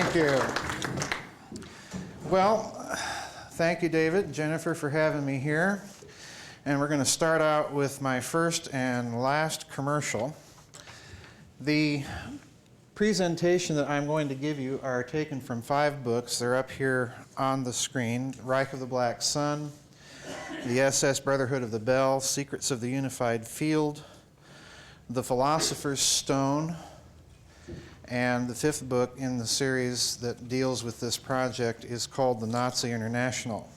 Thank you. Well, thank you, David and Jennifer, for having me here. And we're going to start out with my first and last commercial. The presentation that I'm going to give you are taken from 5 books. They're up here on the screen: Reich of the Black Sun, The SS Brotherhood of the Bell, Secrets of the Unified Field, The Philosopher's Stone, and the 5th book in the series that deals with this project is called The Nazi International.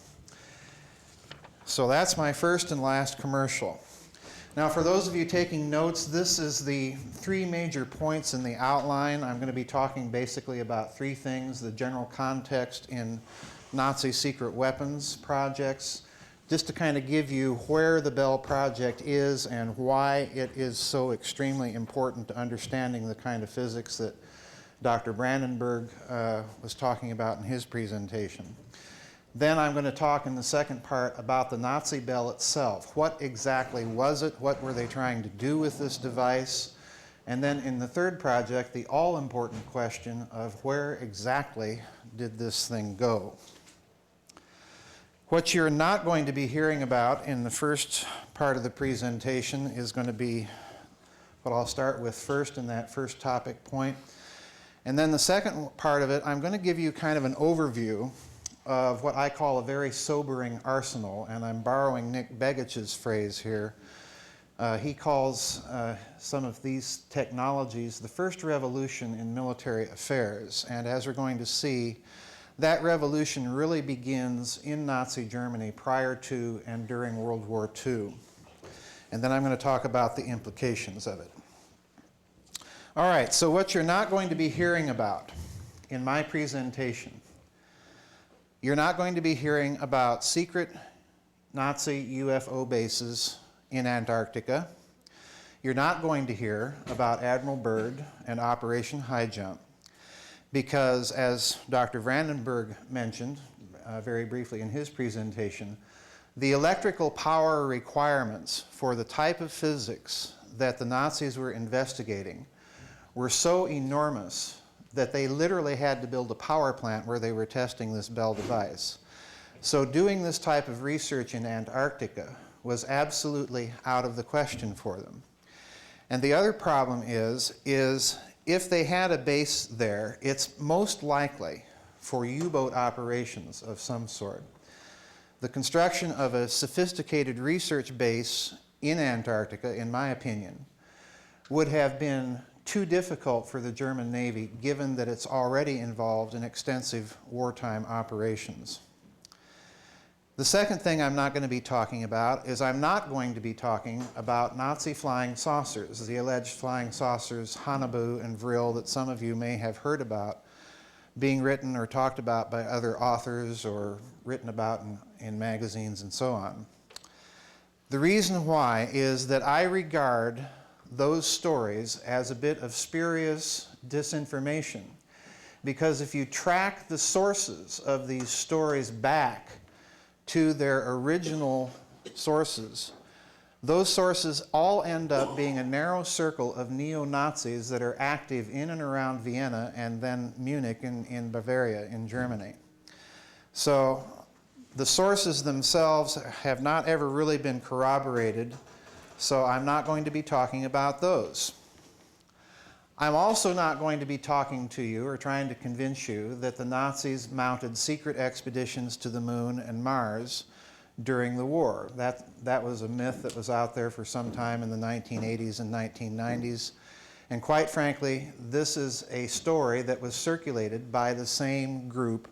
So that's my first and last commercial. Now, for those of you taking notes, this is the 3 major points in the outline. I'm going to be talking basically about 3 things: the general context in Nazi secret weapons projects, just to kind of give you where the Bell Project is and why it is so extremely important to understanding the kind of physics that Dr. Brandenburg was talking about in his presentation. Then I'm going to talk in the second part about the Nazi Bell itself. What exactly was it? What were they trying to do with this device? And then in the third project, the all-important question of where exactly did this thing go? What you're not going to be hearing about in the first part of the presentation is going to be what I'll start with first in that first topic point. And then the second part of it, I'm going to give you kind of an overview of what I call a very sobering arsenal, and I'm borrowing Nick Begich's phrase here. He calls some of these technologies the first revolution in military affairs, and as we're going to see, that revolution really begins in Nazi Germany prior to and during World War II. And then I'm going to talk about the implications of it. All right, so what you're not going to be hearing about in my presentation: you're not going to be hearing about secret Nazi UFO bases in Antarctica. You're not going to hear about Admiral Byrd and Operation High Jump, because as Dr. Brandenburg mentioned very briefly in his presentation, the electrical power requirements for the type of physics that the Nazis were investigating were so enormous that they literally had to build a power plant where they were testing this Bell device. So doing this type of research in Antarctica was absolutely out of the question for them. And the other problem is if they had a base there, it's most likely for U-boat operations of some sort. The construction of a sophisticated research base in Antarctica, in my opinion, would have been too difficult for the German Navy, given that it's already involved in extensive wartime operations. The second thing I'm not going to be talking about is I'm not going to be talking about Nazi flying saucers, the alleged flying saucers Haunebu and Vril that some of you may have heard about being written or talked about by other authors or written about in magazines and so on. The reason why is that I regard those stories as a bit of spurious disinformation, because if you track the sources of these stories back to their original sources, those sources all end up being a narrow circle of neo-Nazis that are active in and around Vienna and then Munich in Bavaria in Germany. So the sources themselves have not ever really been corroborated, so I'm not going to be talking about those. I'm also not going to be talking to you or trying to convince you that the Nazis mounted secret expeditions to the moon and Mars during the war. That was a myth that was out there for some time in the 1980s and 1990s. And quite frankly, this is a story that was circulated by the same group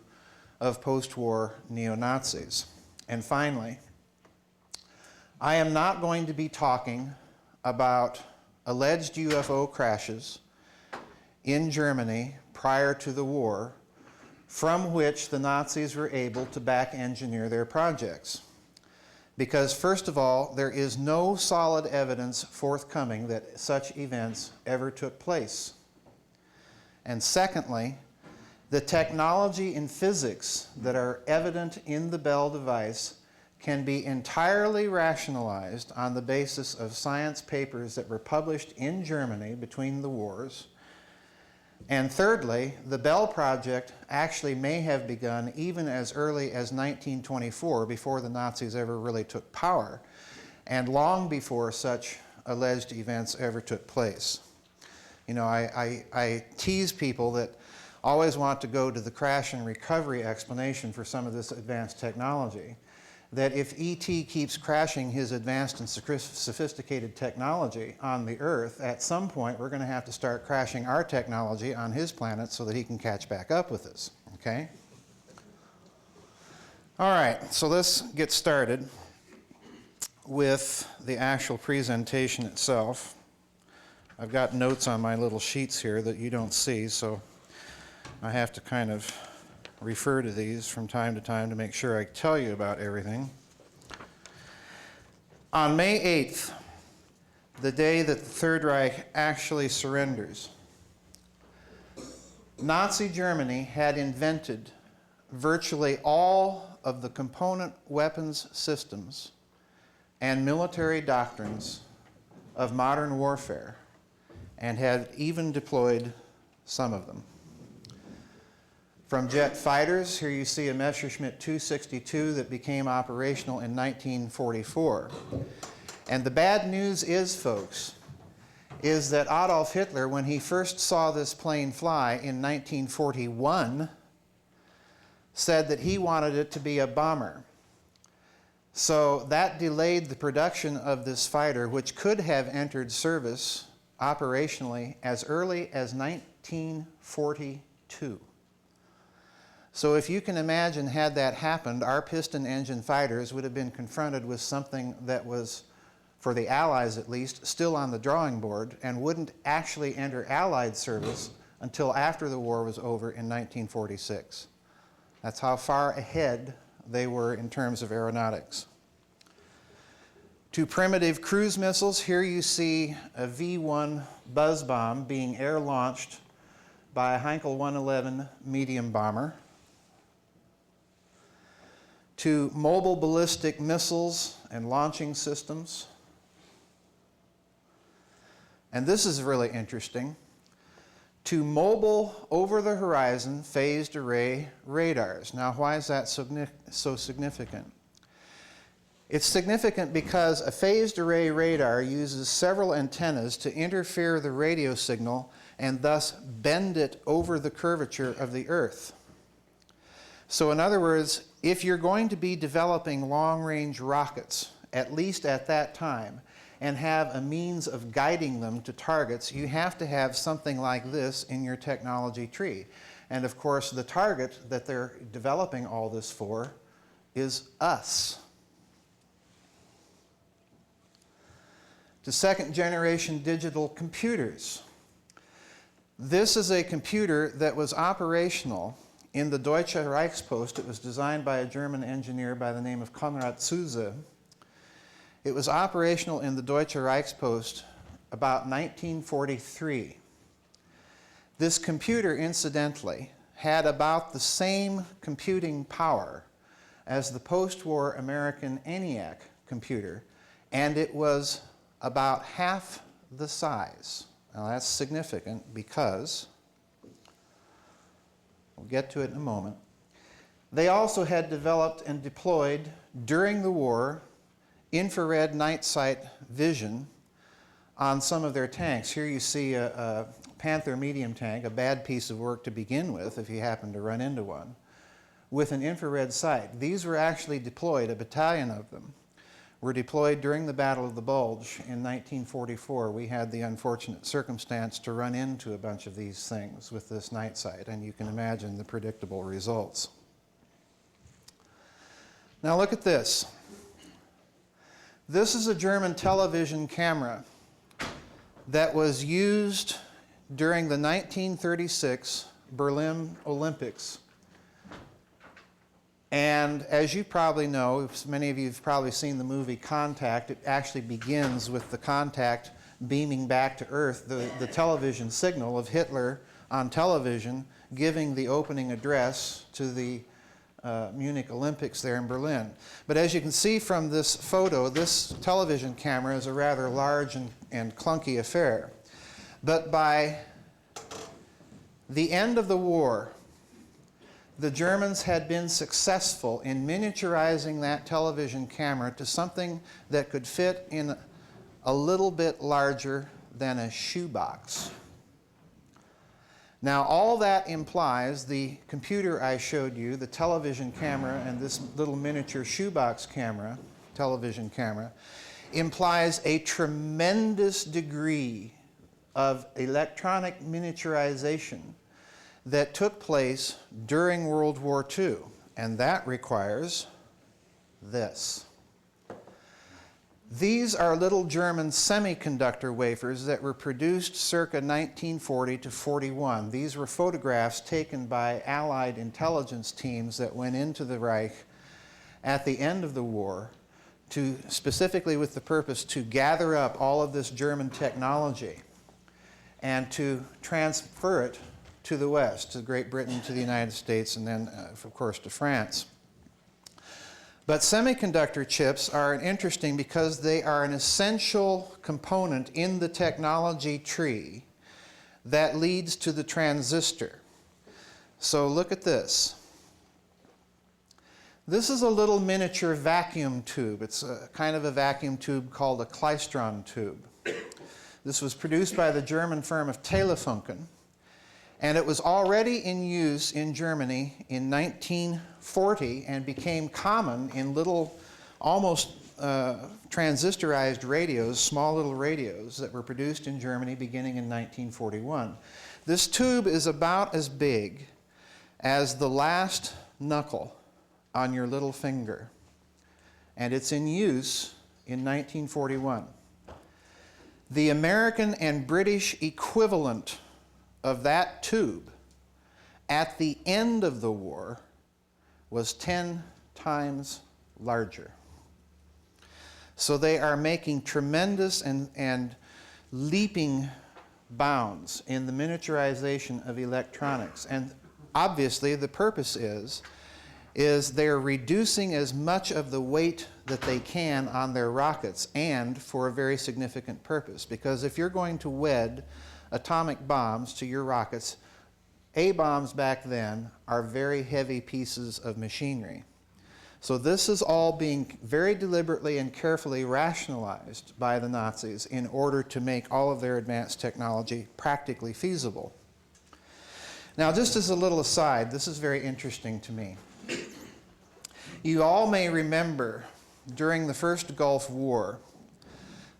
of post-war neo-Nazis. And finally, I am not going to be talking about alleged UFO crashes in Germany prior to the war, from which the Nazis were able to back-engineer their projects. Because first of all, there is no solid evidence forthcoming that such events ever took place. And secondly, the technology in physics that are evident in the Bell device can be entirely rationalized on the basis of science papers that were published in Germany between the wars And thirdly, the Bell Project actually may have begun even as early as 1924, before the Nazis ever really took power, and long before such alleged events ever took place. You know, I tease people that always want to go to the crash and recovery explanation for some of this advanced technology, that if E.T. keeps crashing his advanced and sophisticated technology on the Earth, at some point we're going to have to start crashing our technology on his planet so that he can catch back up with us, okay? All right, so let's get started with the actual presentation itself. I've got notes on my little sheets here that you don't see, so I have to kind of refer to these from time to time to make sure I tell you about everything. On May 8th, the day that the Third Reich actually surrenders, Nazi Germany had invented virtually all of the component weapons systems and military doctrines of modern warfare, and had even deployed some of them. From jet fighters, here you see a Messerschmitt 262 that became operational in 1944. And the bad news is, folks, is that Adolf Hitler, when he first saw this plane fly in 1941, said that he wanted it to be a bomber. So that delayed the production of this fighter, which could have entered service operationally as early as 1942. So if you can imagine, had that happened, our piston engine fighters would have been confronted with something that was, for the Allies at least, still on the drawing board and wouldn't actually enter Allied service until after the war was over in 1946. That's how far ahead they were in terms of aeronautics. To primitive cruise missiles, here you see a V-1 buzz bomb being air-launched by a Heinkel 111 medium bomber. To mobile ballistic missiles and launching systems. And this is really interesting. To mobile over-the-horizon phased array radars. Now, why is that so significant? It's significant because a phased array radar uses several antennas to interfere the radio signal and thus bend it over the curvature of the Earth. So in other words, if you're going to be developing long-range rockets, at least at that time, and have a means of guiding them to targets, you have to have something like this in your technology tree. And of course, the target that they're developing all this for is us. To second-generation digital computers. This is a computer that was operational in the Deutsche Reichspost. It was designed by a German engineer by the name of Konrad Zuse. It was operational in the Deutsche Reichspost about 1943. This computer, incidentally, had about the same computing power as the post-war American ENIAC computer, and it was about half the size. Now that's significant because, we'll get to it in a moment, they also had developed and deployed during the war infrared night sight vision on some of their tanks. Here you see a Panther medium tank, a bad piece of work to begin with if you happen to run into one, with an infrared sight. These were actually deployed, a battalion of them were deployed during the Battle of the Bulge in 1944. We had the unfortunate circumstance to run into a bunch of these things with this night sight, and you can imagine the predictable results. Now look at this. This is a German television camera that was used during the 1936 Berlin Olympics. And as you probably know, many of you have probably seen the movie Contact. It actually begins with the contact beaming back to Earth, the television signal of Hitler on television giving the opening address to the Munich Olympics there in Berlin. But as you can see from this photo, this television camera is a rather large and clunky affair. But by the end of the war, the Germans had been successful in miniaturizing that television camera to something that could fit in a little bit larger than a shoebox. Now, all that implies, the computer I showed you, the television camera, and this little miniature shoebox camera, television camera, implies a tremendous degree of electronic miniaturization that took place during World War II, and that requires this. These are little German semiconductor wafers that were produced circa 1940 to 41. These were photographs taken by Allied intelligence teams that went into the Reich at the end of the war, specifically with the purpose to gather up all of this German technology and to transfer it to the West, to Great Britain, to the United States, and then, of course, to France. But semiconductor chips are interesting because they are an essential component in the technology tree that leads to the transistor. So look at this. This is a little miniature vacuum tube. It's a kind of a vacuum tube called a klystron tube. This was produced by the German firm of Telefunken, and it was already in use in Germany in 1940 and became common in little, almost transistorized radios, small little radios that were produced in Germany beginning in 1941. This tube is about as big as the last knuckle on your little finger, and it's in use in 1941. The American and British equivalent of that tube at the end of the war was 10 times larger. So they are making tremendous and leaping bounds in the miniaturization of electronics. And obviously the purpose is they're reducing as much of the weight that they can on their rockets, and for a very significant purpose. Because if you're going to wed atomic bombs to your rockets, A-bombs back then are very heavy pieces of machinery. So this is all being very deliberately and carefully rationalized by the Nazis in order to make all of their advanced technology practically feasible. Now, just as a little aside, this is very interesting to me. You all may remember during the first Gulf War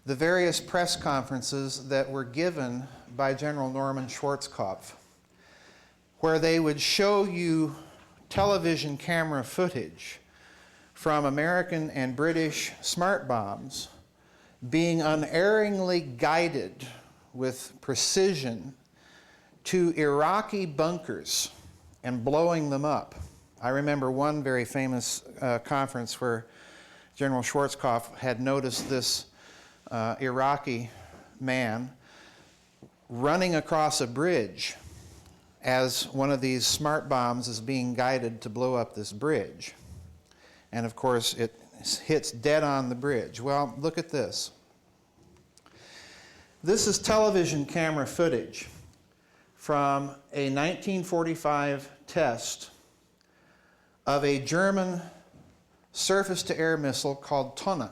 the various press conferences that were given by General Norman Schwarzkopf, where they would show you television camera footage from American and British smart bombs being unerringly guided with precision to Iraqi bunkers and blowing them up. I remember one very famous conference where General Schwarzkopf had noticed this Iraqi man running across a bridge as one of these smart bombs is being guided to blow up this bridge. And of course, it hits dead on the bridge. Well, look at this. This is television camera footage from a 1945 test of a German surface-to-air missile called Tonne. It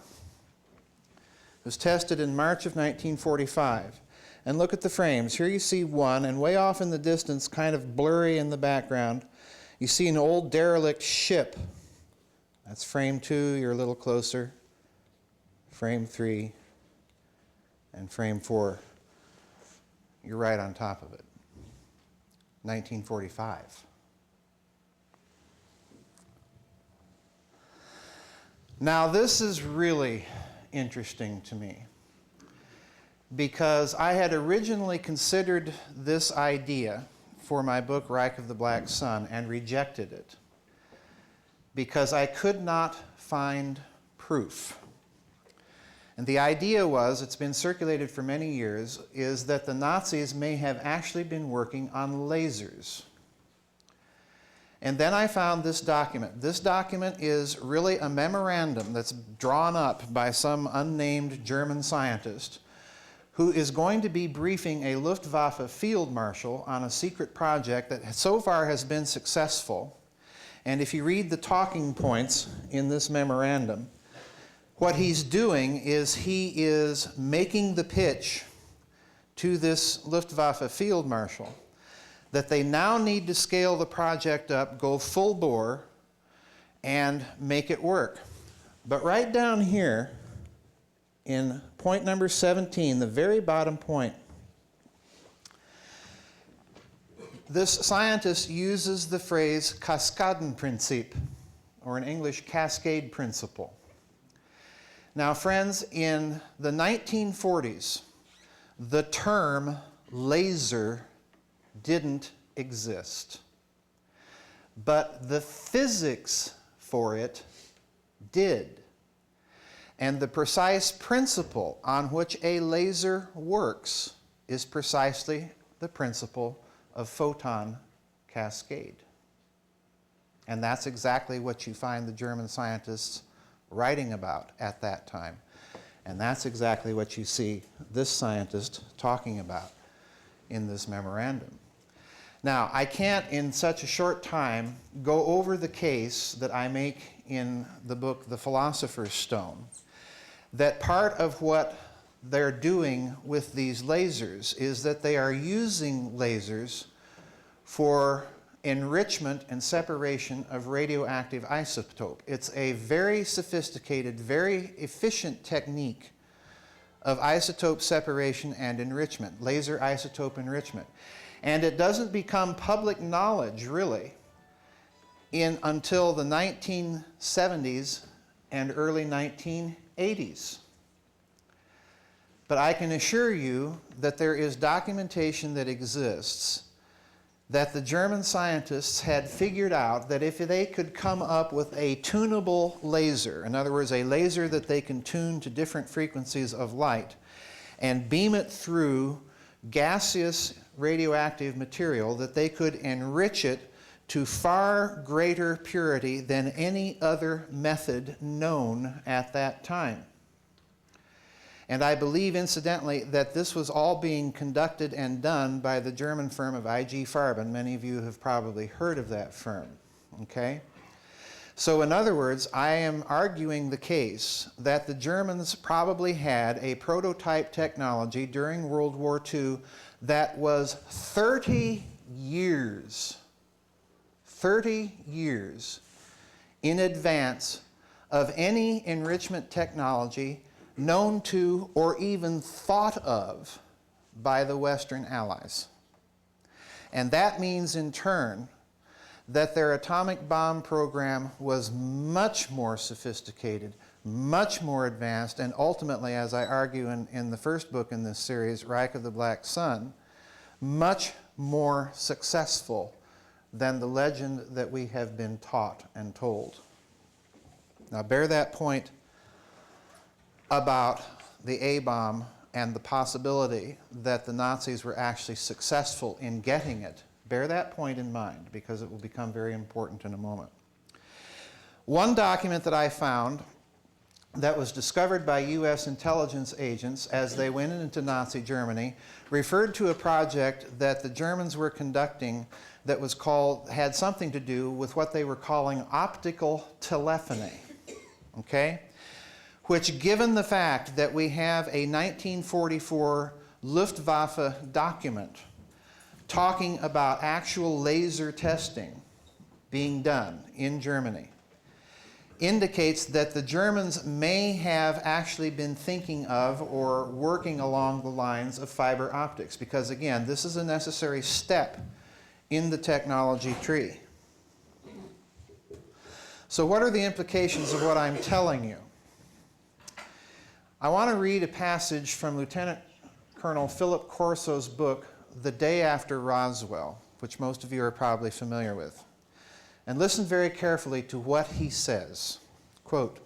was tested in March of 1945. And look at the frames. Here you see one, and way off in the distance, kind of blurry in the background, you see an old derelict ship. That's frame 2, you're a little closer. Frame 3, and frame 4, you're right on top of it. 1945. Now, this is really interesting to me, because I had originally considered this idea for my book, Reich of the Black Sun, and rejected it because I could not find proof. And the idea was, it's been circulated for many years, is that the Nazis may have actually been working on lasers. And then I found this document. This document is really a memorandum that's drawn up by some unnamed German scientist who is going to be briefing a Luftwaffe field marshal on a secret project that so far has been successful. And if you read the talking points in this memorandum, what he's doing is he is making the pitch to this Luftwaffe field marshal that they now need to scale the project up, go full bore, and make it work. But right down here, in point number 17, the very bottom point, this scientist uses the phrase Kaskadenprinzip, or in English, cascade principle. Now, friends, in the 1940s, the term laser didn't exist, but the physics for it did. And the precise principle on which a laser works is precisely the principle of photon cascade. And that's exactly what you find the German scientists writing about at that time. And that's exactly what you see this scientist talking about in this memorandum. Now, I can't in such a short time go over the case that I make in the book The Philosopher's Stone, that part of what they're doing with these lasers is that they are using lasers for enrichment and separation of radioactive isotope. It's a very sophisticated, very efficient technique of isotope separation and enrichment, laser isotope enrichment. And it doesn't become public knowledge, really, until the 1970s and early 1980s. But I can assure you that there is documentation that exists that the German scientists had figured out that if they could come up with a tunable laser, in other words, a laser that they can tune to different frequencies of light, and beam it through gaseous radioactive material, that they could enrich it to far greater purity than any other method known at that time. And I believe, incidentally, that this was all being conducted and done by the German firm of I.G. Farben. Many of you have probably heard of that firm, okay? So in other words, I am arguing the case that the Germans probably had a prototype technology during World War II that was 30 years in advance of any enrichment technology known to or even thought of by the Western Allies. And that means in turn that their atomic bomb program was much more sophisticated, much more advanced, and ultimately, as I argue in the first book in this series, Reich of the Black Sun, much more successful than the legend that we have been taught and told. Now bear that point about the A-bomb and the possibility that the Nazis were actually successful in getting it. Bear that point in mind, because it will become very important in a moment. One document that I found that was discovered by U.S. intelligence agents as they went into Nazi Germany referred to a project that the Germans were conducting that was had something to do with what they were calling optical telephony, okay? Which, given the fact that we have a 1944 Luftwaffe document talking about actual laser testing being done in Germany, indicates that the Germans may have actually been thinking of or working along the lines of fiber optics, because again, this is a necessary step in the technology tree. So what are the implications of what I'm telling you? I want to read a passage from Lieutenant Colonel Philip Corso's book, The Day After Roswell, which most of you are probably familiar with. And listen very carefully to what he says. Quote,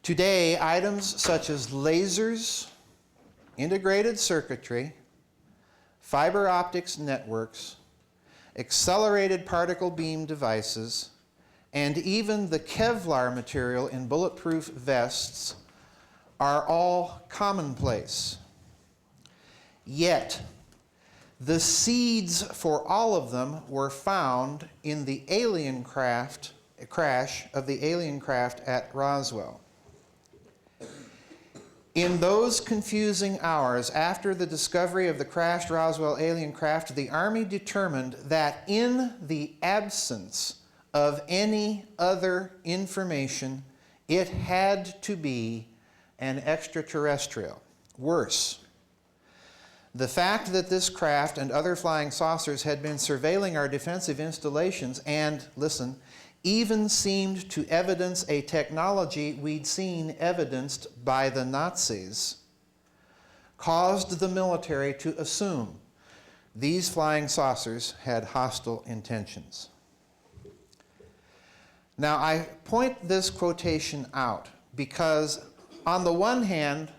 "Today, items such as lasers, integrated circuitry, fiber optics networks, accelerated particle beam devices, and even the Kevlar material in bulletproof vests are all commonplace. Yet, the seeds for all of them were found in the alien crash of the alien craft at Roswell. In those confusing hours after the discovery of the crashed Roswell alien craft, the Army determined that in the absence of any other information, it had to be an extraterrestrial. Worse, the fact that this craft and other flying saucers had been surveilling our defensive installations and, listen, even seemed to evidence a technology we'd seen evidenced by the Nazis, caused the military to assume these flying saucers had hostile intentions. Now, I point this quotation out because, on the one hand,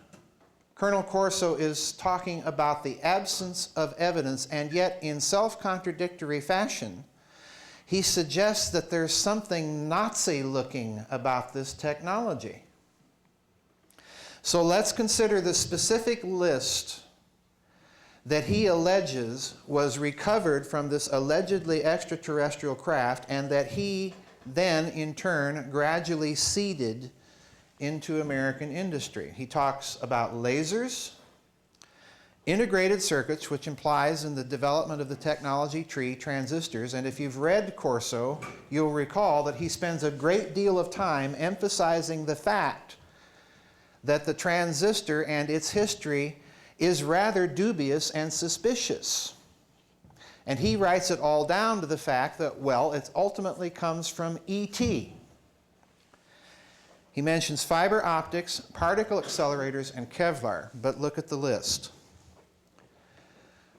Colonel Corso is talking about the absence of evidence, and yet in self-contradictory fashion, he suggests that there's something Nazi-looking about this technology. So let's consider the specific list that he alleges was recovered from this allegedly extraterrestrial craft, and that he then, in turn, gradually seeded into American industry. He talks about lasers, integrated circuits, which implies in the development of the technology tree, transistors, and if you've read Corso, you'll recall that he spends a great deal of time emphasizing the fact that the transistor and its history is rather dubious and suspicious. And he writes it all down to the fact that, well, it ultimately comes from ET. He mentions fiber optics, particle accelerators, and Kevlar, but look at the list.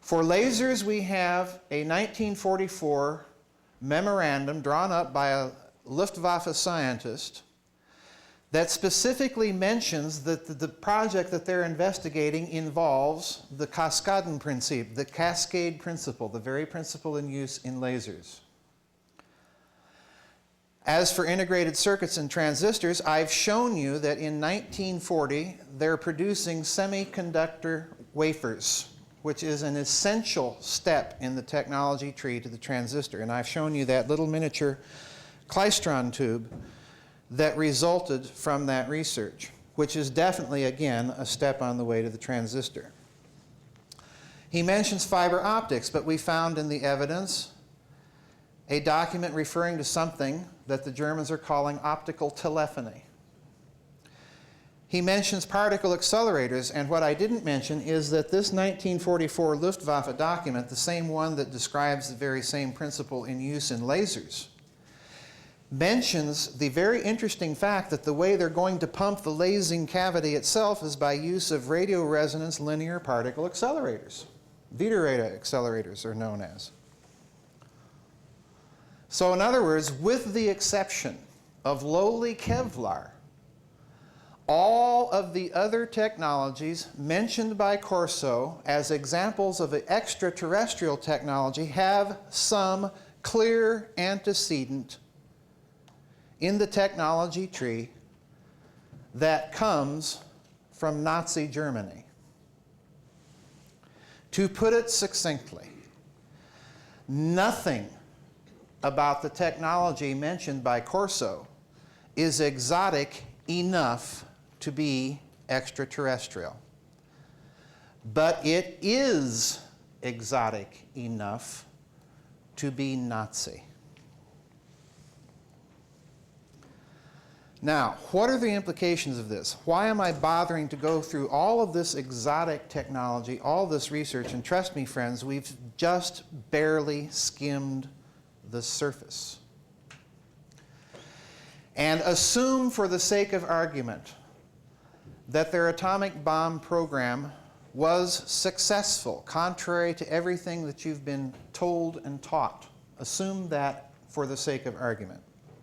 For lasers, we have a 1944 memorandum drawn up by a Luftwaffe scientist that specifically mentions that the project that they're investigating involves the Kaskadenprinzip, the cascade principle, the very principle in use in lasers. As for integrated circuits and transistors, I've shown you that in 1940 they're producing semiconductor wafers, which is an essential step in the technology tree to the transistor. And I've shown you that little miniature klystron tube that resulted from that research, which is definitely, again, a step on the way to the transistor. He mentions fiber optics, but we found in the evidence a document referring to something that the Germans are calling optical telephony. He mentions particle accelerators, and what I didn't mention is that this 1944 Luftwaffe document, the same one that describes the very same principle in use in lasers, mentions the very interesting fact that the way they're going to pump the lasing cavity itself is by use of radio resonance linear particle accelerators. Widerrede accelerators are known as. So in other words, with the exception of lowly Kevlar, all of the other technologies mentioned by Corso as examples of extraterrestrial technology have some clear antecedent in the technology tree that comes from Nazi Germany. To put it succinctly, nothing about the technology mentioned by Corso is exotic enough to be extraterrestrial. But it is exotic enough to be Nazi. Now, what are the implications of this? Why am I bothering to go through all of this exotic technology, all this research? And trust me, friends, we've just barely skimmed the surface. And assume, for the sake of argument, that their atomic bomb program was successful, contrary to everything that you've been told and taught. Assume that for the sake of argument.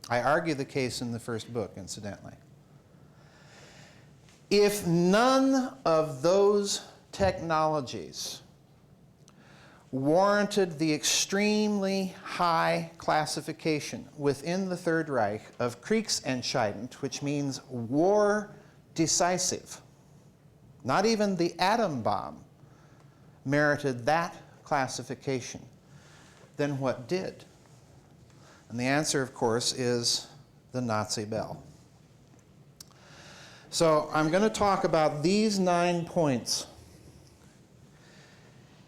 I argue the case in the first book, incidentally. If none of those technologies warranted the extremely high classification within the Third Reich of Kriegsentscheidend, which means war decisive, Not even the atom bomb merited that classification. Then what did? And the answer, of course, is the Nazi bell. So I'm going to talk about these 9 points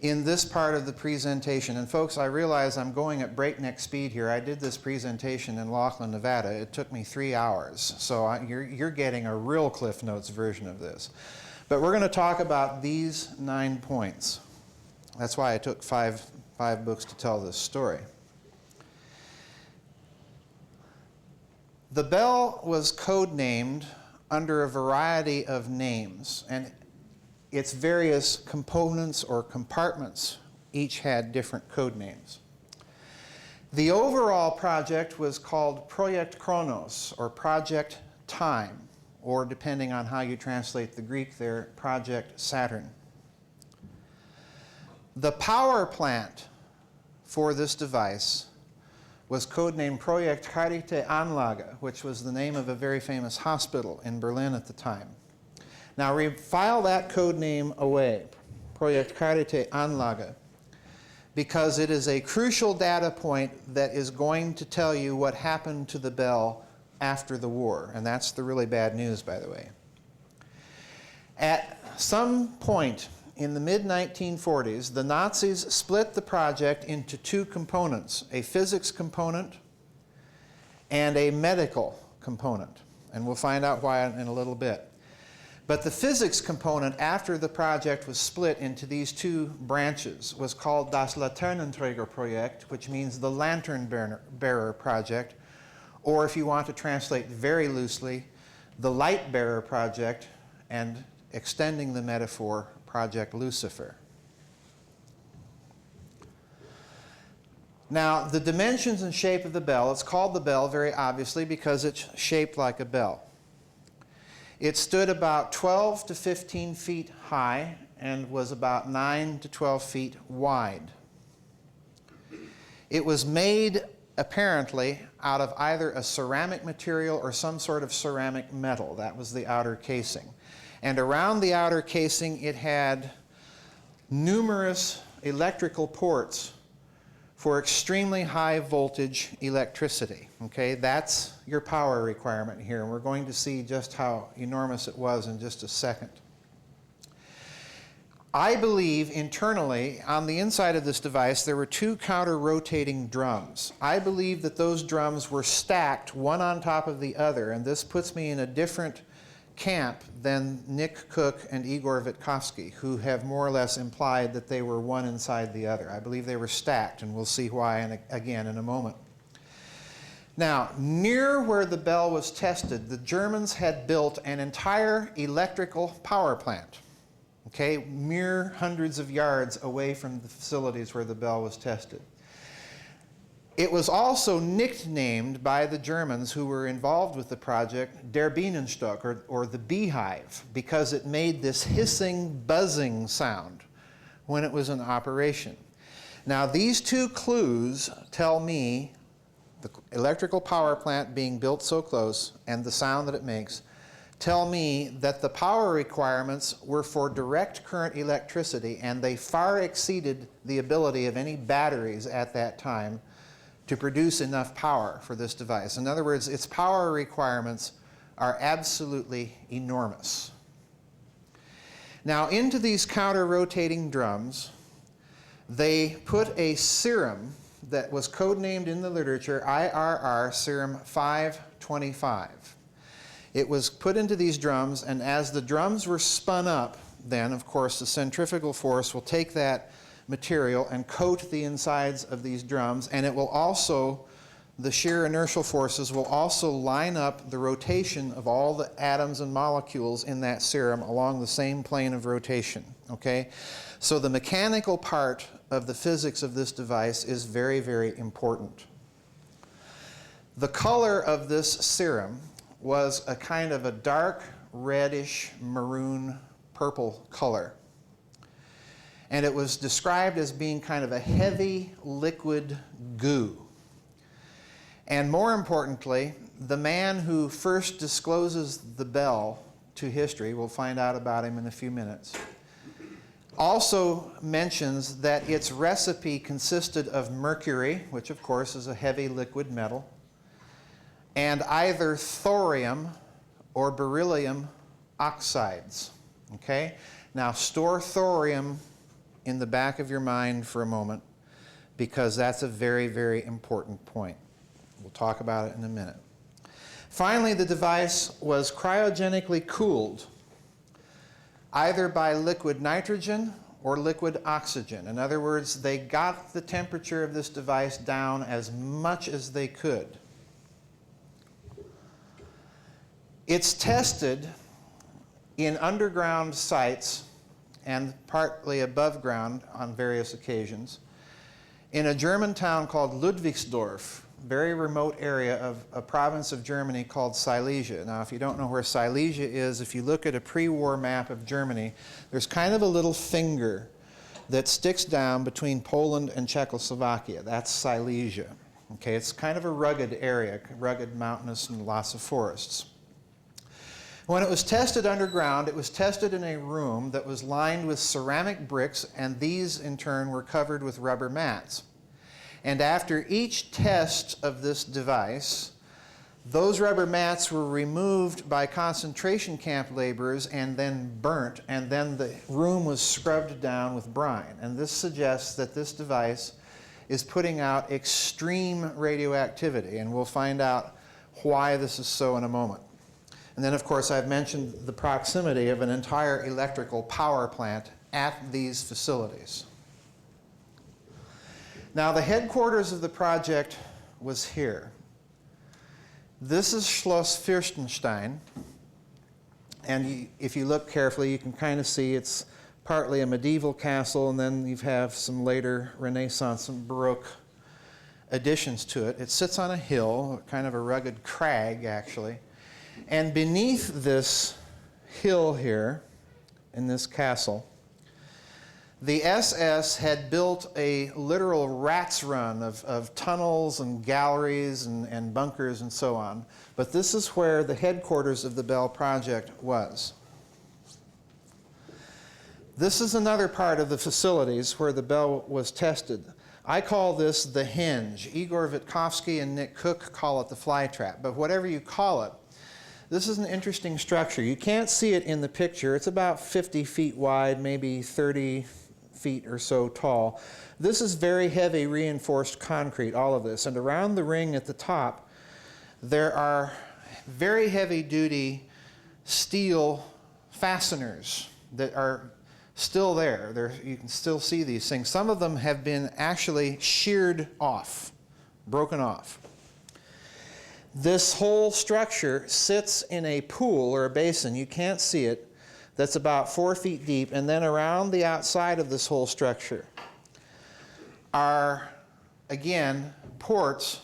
in this part of the presentation. And folks, I realize I'm going at breakneck speed here. I did this presentation in Laughlin, Nevada. It took me 3 hours. So you're getting a real Cliff Notes version of this. But we're going to talk about these 9 points. That's why I took five books to tell this story. The bell was codenamed under a variety of names, and its various components or compartments each had different code names. The overall project was called Project Chronos, or Project Time, or depending on how you translate the Greek there, Project Saturn. The power plant for this device was codenamed Project Charité Anlage, which was the name of a very famous hospital in Berlin at the time. Now file that code name away, Project Charité Anlage, because it is a crucial data point that is going to tell you what happened to the bell after the war. And that's the really bad news, by the way. At some point in the mid-1940s, the Nazis split the project into 2 components, a physics component and a medical component. And we'll find out why in a little bit. But the physics component, after the project was split into these 2 branches, was called Das Laternenträger-Projekt, which means the Lantern Bearer Project, or if you want to translate very loosely, the Light Bearer Project, and extending the metaphor, Project Lucifer. Now, the dimensions and shape of the bell, it's called the bell very obviously because it's shaped like a bell. It stood about 12 to 15 feet high and was about 9 to 12 feet wide. It was made apparently out of either a ceramic material or some sort of ceramic metal. That was the outer casing. And around the outer casing, it had numerous electrical ports for extremely high voltage electricity. Okay, that's your power requirement here, and we're going to see just how enormous it was in just a second. I believe internally, on the inside of this device, there were 2 counter-rotating drums. I believe that those drums were stacked one on top of the other, and this puts me in a different camp than Nick Cook and Igor Vitkovsky, who have more or less implied that they were one inside the other. I believe they were stacked, and we'll see why again in a moment. Now, near where the bell was tested, the Germans had built an entire electrical power plant, okay, mere hundreds of yards away from the facilities where the bell was tested. It was also nicknamed by the Germans who were involved with the project Der Bienenstock, or the beehive, because it made this hissing, buzzing sound when it was in operation. Now, these 2 clues tell me, the electrical power plant being built so close and the sound that it makes, tell me that the power requirements were for direct current electricity, and they far exceeded the ability of any batteries at that time to produce enough power for this device. In other words, its power requirements are absolutely enormous. Now, into these counter-rotating drums, they put a serum that was codenamed in the literature IRR Serum 525. It was put into these drums, and as the drums were spun up, then, of course, the centrifugal force will take that material and coat the insides of these drums, and it will also, the shear inertial forces will also line up the rotation of all the atoms and molecules in that serum along the same plane of rotation, okay? So the mechanical part of the physics of this device is very, very important. The color of this serum was a kind of a dark reddish maroon purple color. And it was described as being kind of a heavy liquid goo. And more importantly, the man who first discloses the bell to history. We'll find out about him in a few minutes. Also mentions that its recipe consisted of mercury, which of course is a heavy liquid metal, and either thorium or beryllium oxides. Okay? Now store thorium in the back of your mind for a moment, because that's a very, very important point. We'll talk about it in a minute. Finally, the device was cryogenically cooled, either by liquid nitrogen or liquid oxygen. In other words, they got the temperature of this device down as much as they could. It's tested in underground sites and partly above ground on various occasions in a German town called Ludwigsdorf, very remote area of a province of Germany called Silesia. Now, if you don't know where Silesia is, if you look at a pre-war map of Germany, there's kind of a little finger that sticks down between Poland and Czechoslovakia. That's Silesia. Okay, it's kind of a rugged area, rugged, mountainous, and lots of forests. When it was tested underground, it was tested in a room that was lined with ceramic bricks, and these in turn were covered with rubber mats. And after each test of this device, those rubber mats were removed by concentration camp laborers and then burnt, and then the room was scrubbed down with brine. And this suggests that this device is putting out extreme radioactivity, and we'll find out why this is so in a moment. And then, of course, I've mentioned the proximity of an entire electrical power plant at these facilities. Now, the headquarters of the project was here. This is Schloss Fürstenstein, and if you look carefully, you can kind of see it's partly a medieval castle, and then you have some later Renaissance and Baroque additions to it. It sits on a hill, kind of a rugged crag, actually. And beneath this hill here, in this castle, the SS had built a literal rat's run of tunnels and galleries and bunkers and so on. But this is where the headquarters of the Bell Project was. This is another part of the facilities where the Bell was tested. I call this the hinge. Igor Vitkovsky and Nick Cook call it the fly trap. But whatever you call it, this is an interesting structure. You can't see it in the picture. It's about 50 feet wide, maybe 30 feet or so tall. This is very heavy reinforced concrete, all of this. And around the ring at the top, there are very heavy-duty steel fasteners that are still there. You can still see these things. Some of them have been actually sheared off, broken off. This whole structure sits in a pool or a basin, you can't see it, that's about 4 feet deep, and then around the outside of this whole structure are, again, ports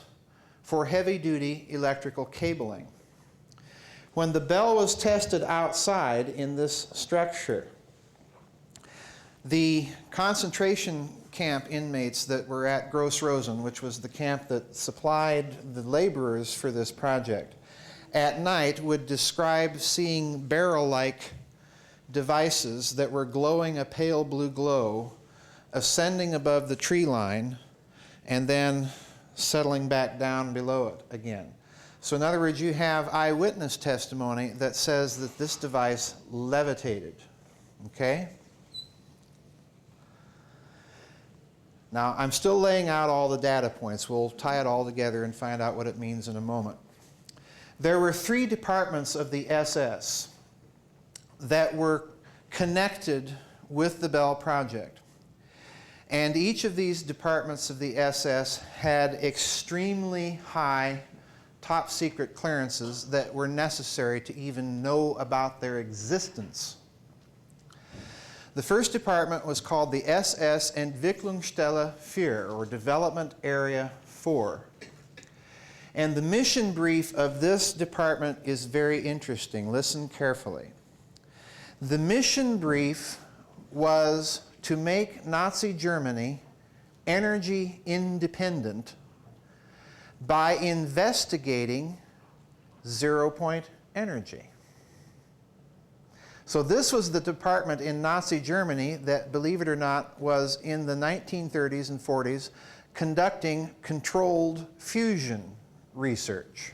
for heavy-duty electrical cabling. When the Bell was tested outside in this structure, the concentration camp inmates that were at Gross Rosen, which was the camp that supplied the laborers for this project, at night would describe seeing barrel-like devices that were glowing a pale blue glow, ascending above the tree line, and then settling back down below it again. So in other words, you have eyewitness testimony that says that this device levitated, okay? Now, I'm still laying out all the data points. We'll tie it all together and find out what it means in a moment. There were 3 departments of the SS that were connected with the Bell Project. And each of these departments of the SS had extremely high top secret clearances that were necessary to even know about their existence. The first department was called the SS Entwicklungsstelle 4, or Development Area 4. And the mission brief of this department is very interesting. Listen carefully. The mission brief was to make Nazi Germany energy independent by investigating zero-point energy. So this was the department in Nazi Germany that, believe it or not, was in the 1930s and 40s conducting controlled fusion research.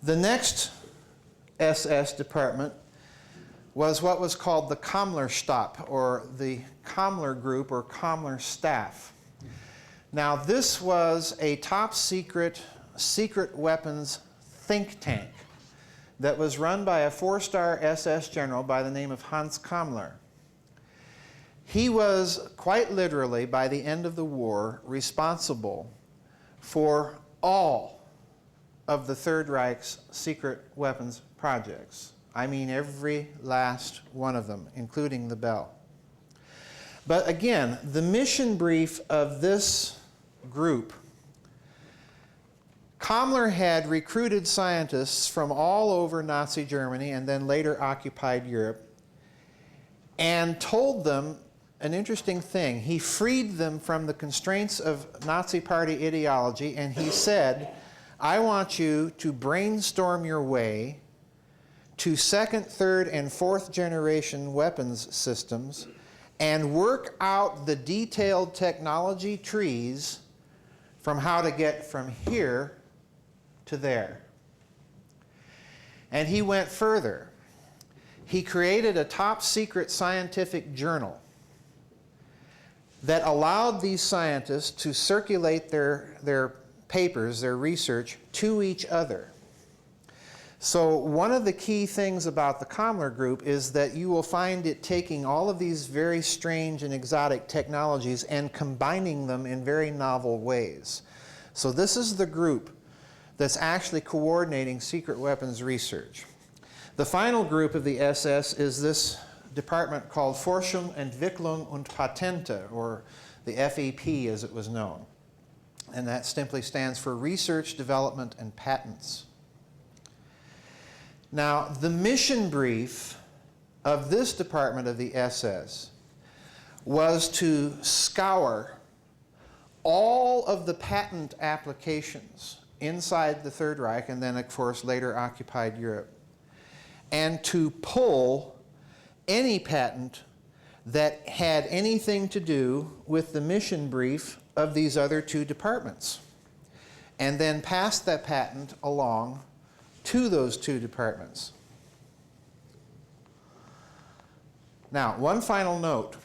The next SS department was what was called the Kammlerstab, or the Kammler Group, or Kammler Staff. Now, this was a top secret weapons think tank that was run by a 4-star SS general by the name of Hans Kammler. He was quite literally, by the end of the war, responsible for all of the Third Reich's secret weapons projects. I mean every last one of them, including the Bell. But again, the mission brief of this group, Kammler had recruited scientists from all over Nazi Germany and then later occupied Europe and told them an interesting thing. He freed them from the constraints of Nazi Party ideology, and he said, I want you to brainstorm your way to second, third, and fourth generation weapons systems and work out the detailed technology trees from how to get from here to there. And he went further. He created a top secret scientific journal that allowed these scientists to circulate their papers, their research, to each other. So one of the key things about the Kammler Group is that you will find it taking all of these very strange and exotic technologies and combining them in very novel ways. So this is the group that's actually coordinating secret weapons research. The final group of the SS is this department called Forschung, Entwicklung und Patente, or the FEP as it was known. And that simply stands for Research, Development, and Patents. Now, the mission brief of this department of the SS was to scour all of the patent applications inside the Third Reich, and then, of course, later occupied Europe, and to pull any patent that had anything to do with the mission brief of these other two departments, and then pass that patent along to those two departments. Now, one final note.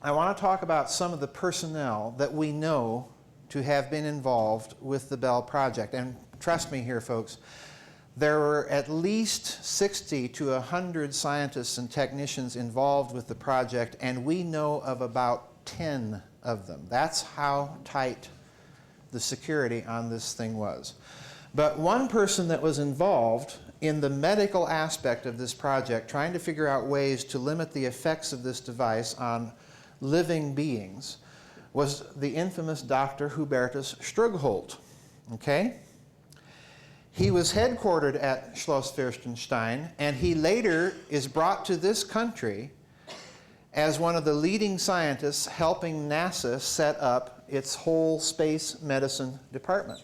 I want to talk about some of the personnel that we know to have been involved with the Bell Project. And trust me here, folks, there were at least 60 to 100 scientists and technicians involved with the project, and we know of about 10 of them. That's how tight the security on this thing was. But one person that was involved in the medical aspect of this project, trying to figure out ways to limit the effects of this device on living beings, was the infamous Dr. Hubertus Strugholt. Okay? He was headquartered at Schloss Fürstenstein, and he later is brought to this country as one of the leading scientists helping NASA set up its whole space medicine department.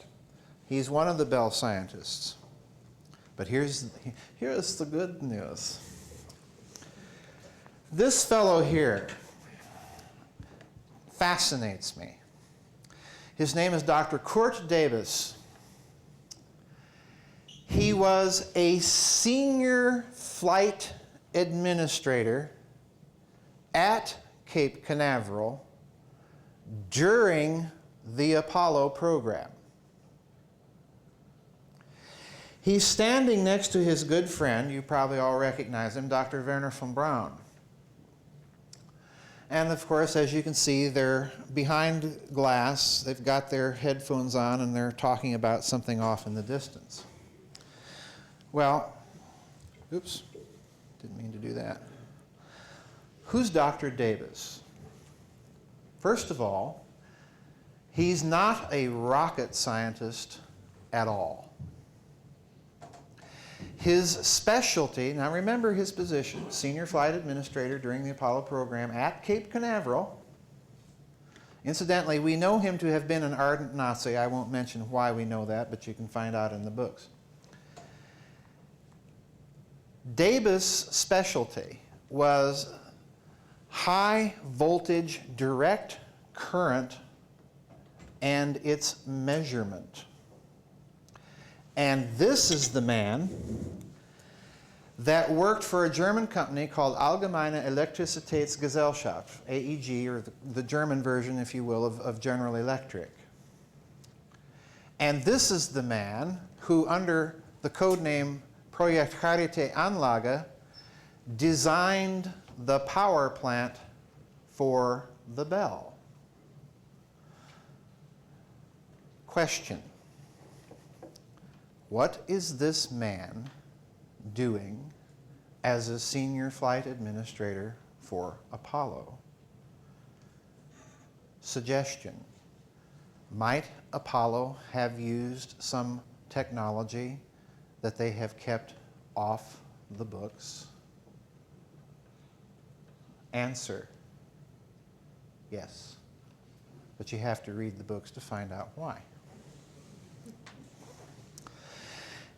He's one of the Bell scientists. But here's the good news. This fellow here fascinates me. His name is Dr. Kurt Davis. He was a senior flight administrator at Cape Canaveral during the Apollo program. He's standing next to his good friend, you probably all recognize him, Dr. Werner von Braun. And of course, as you can see, they're behind glass, they've got their headphones on, and they're talking about something off in the distance. Well, oops, didn't mean to do that. Who's Dr. Davis? First of all, he's not a rocket scientist at all. His specialty, now remember his position, senior flight administrator during the Apollo program at Cape Canaveral. Incidentally, we know him to have been an ardent Nazi. I won't mention why we know that, but you can find out in the books. Daba's specialty was high voltage direct current and its measurement. And this is the man that worked for a German company called Allgemeine Elektrizitätsgesellschaft, AEG, or the German version, if you will, of General Electric. And this is the man who, under the code name Projekt Charité Anlage, designed the power plant for the bell. Question: what is this man doing as a senior flight administrator for Apollo? Suggestion: might Apollo have used some technology that they have kept off the books? Answer: yes. But you have to read the books to find out why.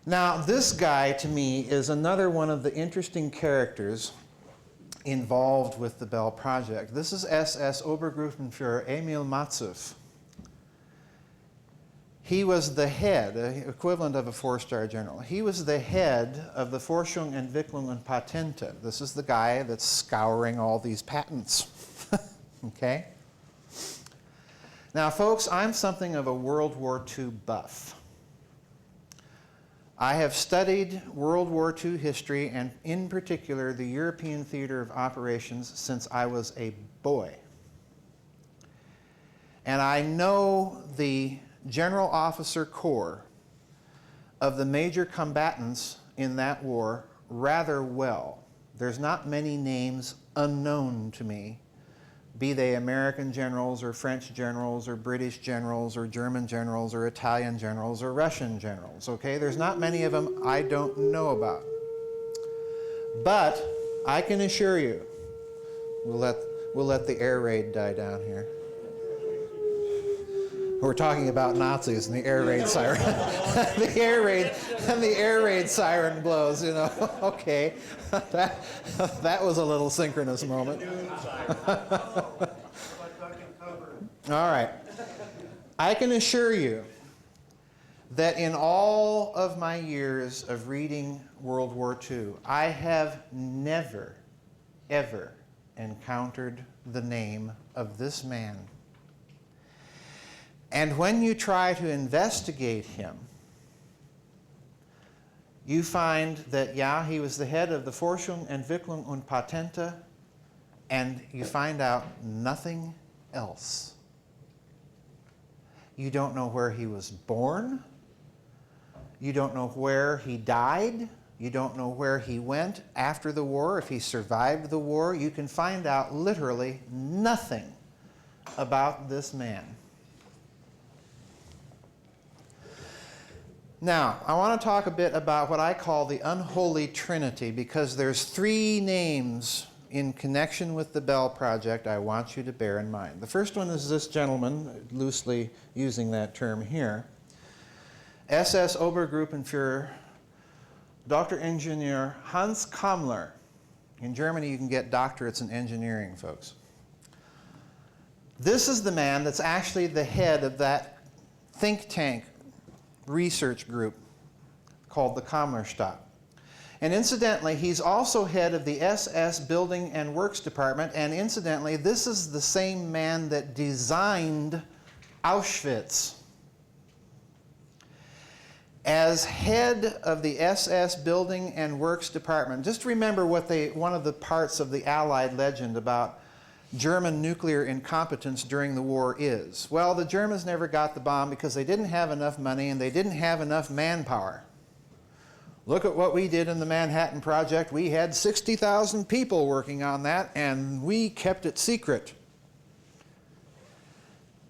Now, this guy, to me, is another one of the interesting characters involved with the Bell Project. This is SS Obergruppenführer Emil Matzew. He was the head, equivalent of a four-star general. He was the head of the Forschung, Entwicklung und Patente. This is the guy that's scouring all these patents. Okay? Now, folks, I'm something of a World War II buff. I have studied World War II history, and in particular the European theater of operations, since I was a boy. And I know the General Officer Corps of the major combatants in that war rather well. There's not many names unknown to me, be they American generals or French generals or British generals or German generals or Italian generals or Russian generals, okay? There's not many of them I don't know about. But I can assure you, we'll let the air raid die down here. We're talking about Nazis and the air raid siren. the air raid siren blows, you know. Okay. that was a little synchronous moment. All right. I can assure you that in all of my years of reading World War II, I have never, ever encountered the name of this man. And when you try to investigate him, you find that, yeah, he was the head of the Forschung, Entwicklung und Patente, and you find out nothing else. You don't know where he was born. You don't know where he died. You don't know where he went after the war, if he survived the war. You can find out literally nothing about this man. Now, I want to talk a bit about what I call the unholy trinity, because there's three names in connection with the Bell Project I want you to bear in mind. The first one is this gentleman, loosely using that term here, SS Obergruppenführer Dr. Ingenieur Hans Kammler. In Germany, you can get doctorates in engineering, folks. This is the man that's actually the head of that think tank research group called the Kammlerstab. And incidentally, he's also head of the SS Building and Works Department, and incidentally, this is the same man that designed Auschwitz. As head of the SS Building and Works Department, just remember what one of the parts of the Allied legend about German nuclear incompetence during the war is. Well, the Germans never got the bomb because they didn't have enough money and they didn't have enough manpower. Look at what we did in the Manhattan Project. We had 60,000 people working on that, and we kept it secret.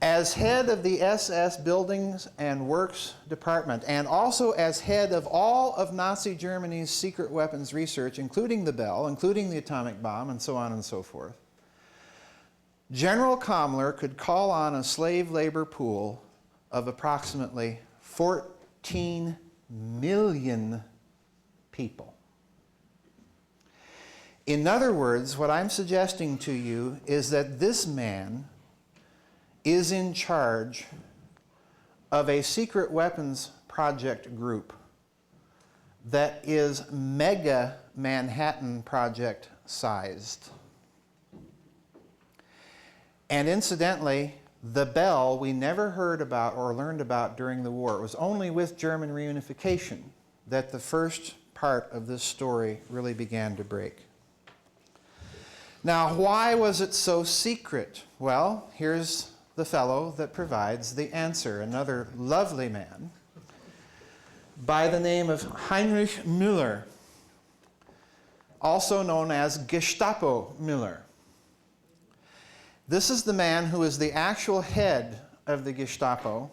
As head of the SS Buildings and Works Department, and also as head of all of Nazi Germany's secret weapons research, including the Bell, including the atomic bomb, and so on and so forth, General Kammler could call on a slave labor pool of approximately 14 million people. In other words, what I'm suggesting to you is that this man is in charge of a secret weapons project group that is mega Manhattan Project sized. And incidentally, the bell we never heard about or learned about during the war. It was only with German reunification that the first part of this story really began to break. Now, why was it so secret? Well, here's the fellow that provides the answer, another lovely man by the name of Heinrich Müller, also known as Gestapo Müller. This is the man who is the actual head of the Gestapo,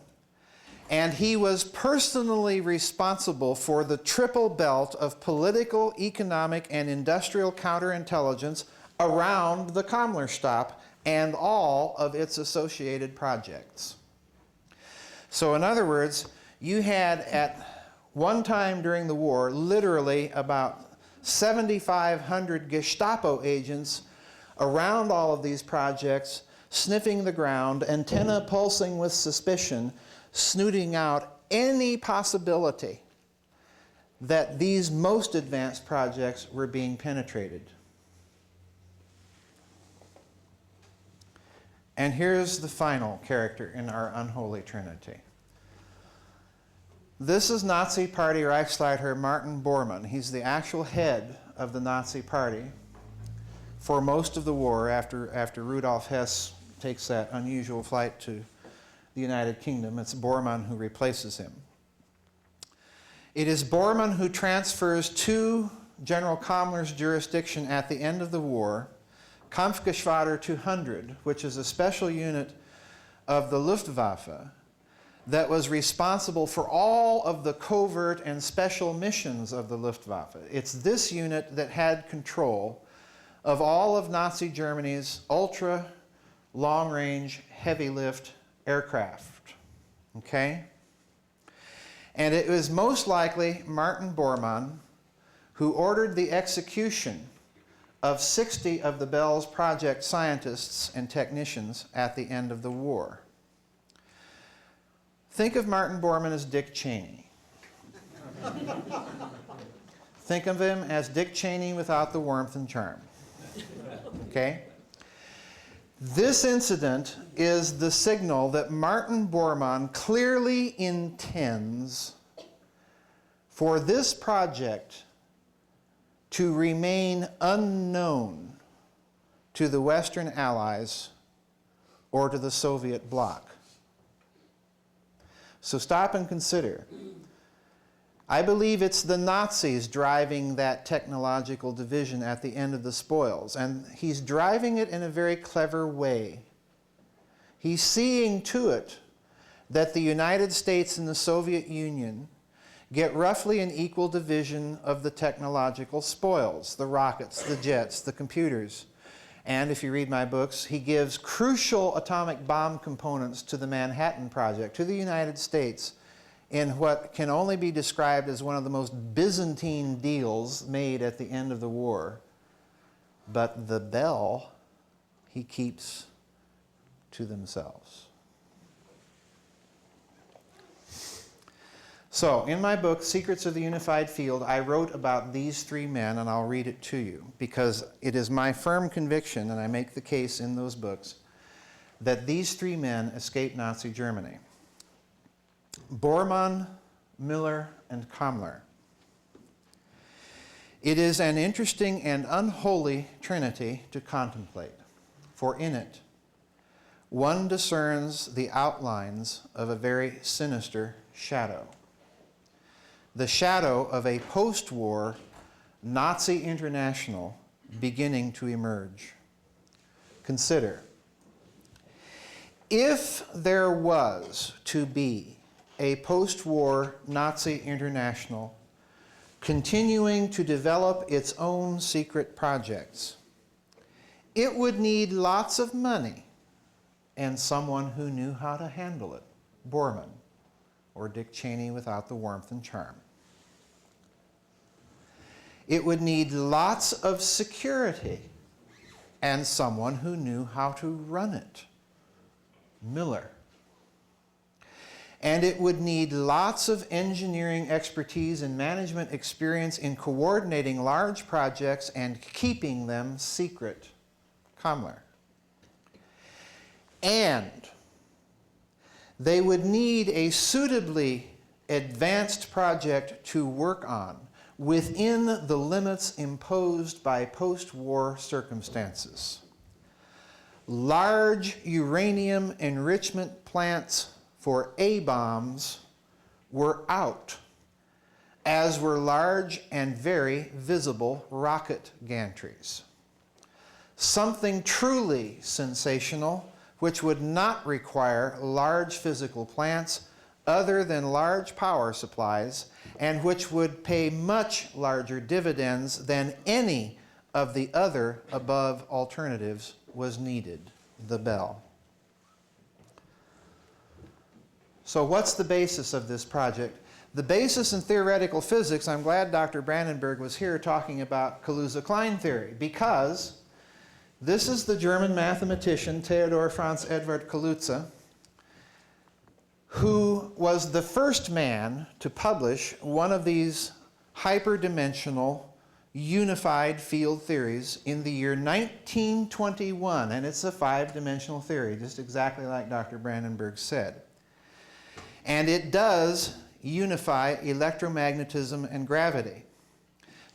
and he was personally responsible for the triple belt of political, economic, and industrial counterintelligence around the Kammlerstab and all of its associated projects. So in other words, you had at one time during the war literally about 7,500 Gestapo agents around all of these projects, sniffing the ground, antenna pulsing with suspicion, snooting out any possibility that these most advanced projects were being penetrated. And here's the final character in our unholy trinity. This is Nazi Party Reichsleiter Martin Bormann. He's the actual head of the Nazi Party for most of the war after Rudolf Hess takes that unusual flight to the United Kingdom. It's Bormann who replaces him. It is Bormann who transfers to General Kammler's jurisdiction at the end of the war Kampfgeschwader 200, which is a special unit of the Luftwaffe that was responsible for all of the covert and special missions of the Luftwaffe. It's this unit that had control of all of Nazi Germany's ultra long-range heavy lift aircraft. Okay? And it was most likely Martin Bormann who ordered the execution of 60 of the Bell's project scientists and technicians at the end of the war. Think of Martin Bormann as Dick Cheney. Think of him as Dick Cheney without the warmth and charm. Okay? This incident is the signal that Martin Bormann clearly intends for this project to remain unknown to the Western Allies or to the Soviet bloc. So stop and consider. I believe it's the Nazis driving that technological division at the end of the spoils, and he's driving it in a very clever way. He's seeing to it that the United States and the Soviet Union get roughly an equal division of the technological spoils, the rockets, the jets, the computers. And if you read my books, he gives crucial atomic bomb components to the Manhattan Project, to the United States, in what can only be described as one of the most Byzantine deals made at the end of the war. But the bell he keeps to themselves. So, in my book, Secrets of the Unified Field, I wrote about these three men, and I'll read it to you, because it is my firm conviction, and I make the case in those books, that these three men escaped Nazi Germany. Bormann, Müller, and Kammler. It is an interesting and unholy trinity to contemplate, for in it, one discerns the outlines of a very sinister shadow. The shadow of a post-war Nazi international beginning to emerge. Consider, if there was to be a post-war Nazi international continuing to develop its own secret projects, it would need lots of money and someone who knew how to handle it, Bormann, or Dick Cheney without the warmth and charm. It would need lots of security and someone who knew how to run it, Miller. And it would need lots of engineering expertise and management experience in coordinating large projects and keeping them secret, Kammler. And they would need a suitably advanced project to work on within the limits imposed by post-war circumstances. Large uranium enrichment plants for A-bombs were out, as were large and very visible rocket gantries. Something truly sensational, which would not require large physical plants other than large power supplies, and which would pay much larger dividends than any of the other above alternatives was needed, the Bell. So what's the basis of this project? The basis in theoretical physics, I'm glad Dr. Brandenburg was here talking about Kaluza-Klein theory, because this is the German mathematician Theodor Franz Edward Kaluza, who was the first man to publish one of these hyperdimensional unified field theories in the year 1921, and it's a five-dimensional theory, just exactly like Dr. Brandenburg said. And it does unify electromagnetism and gravity.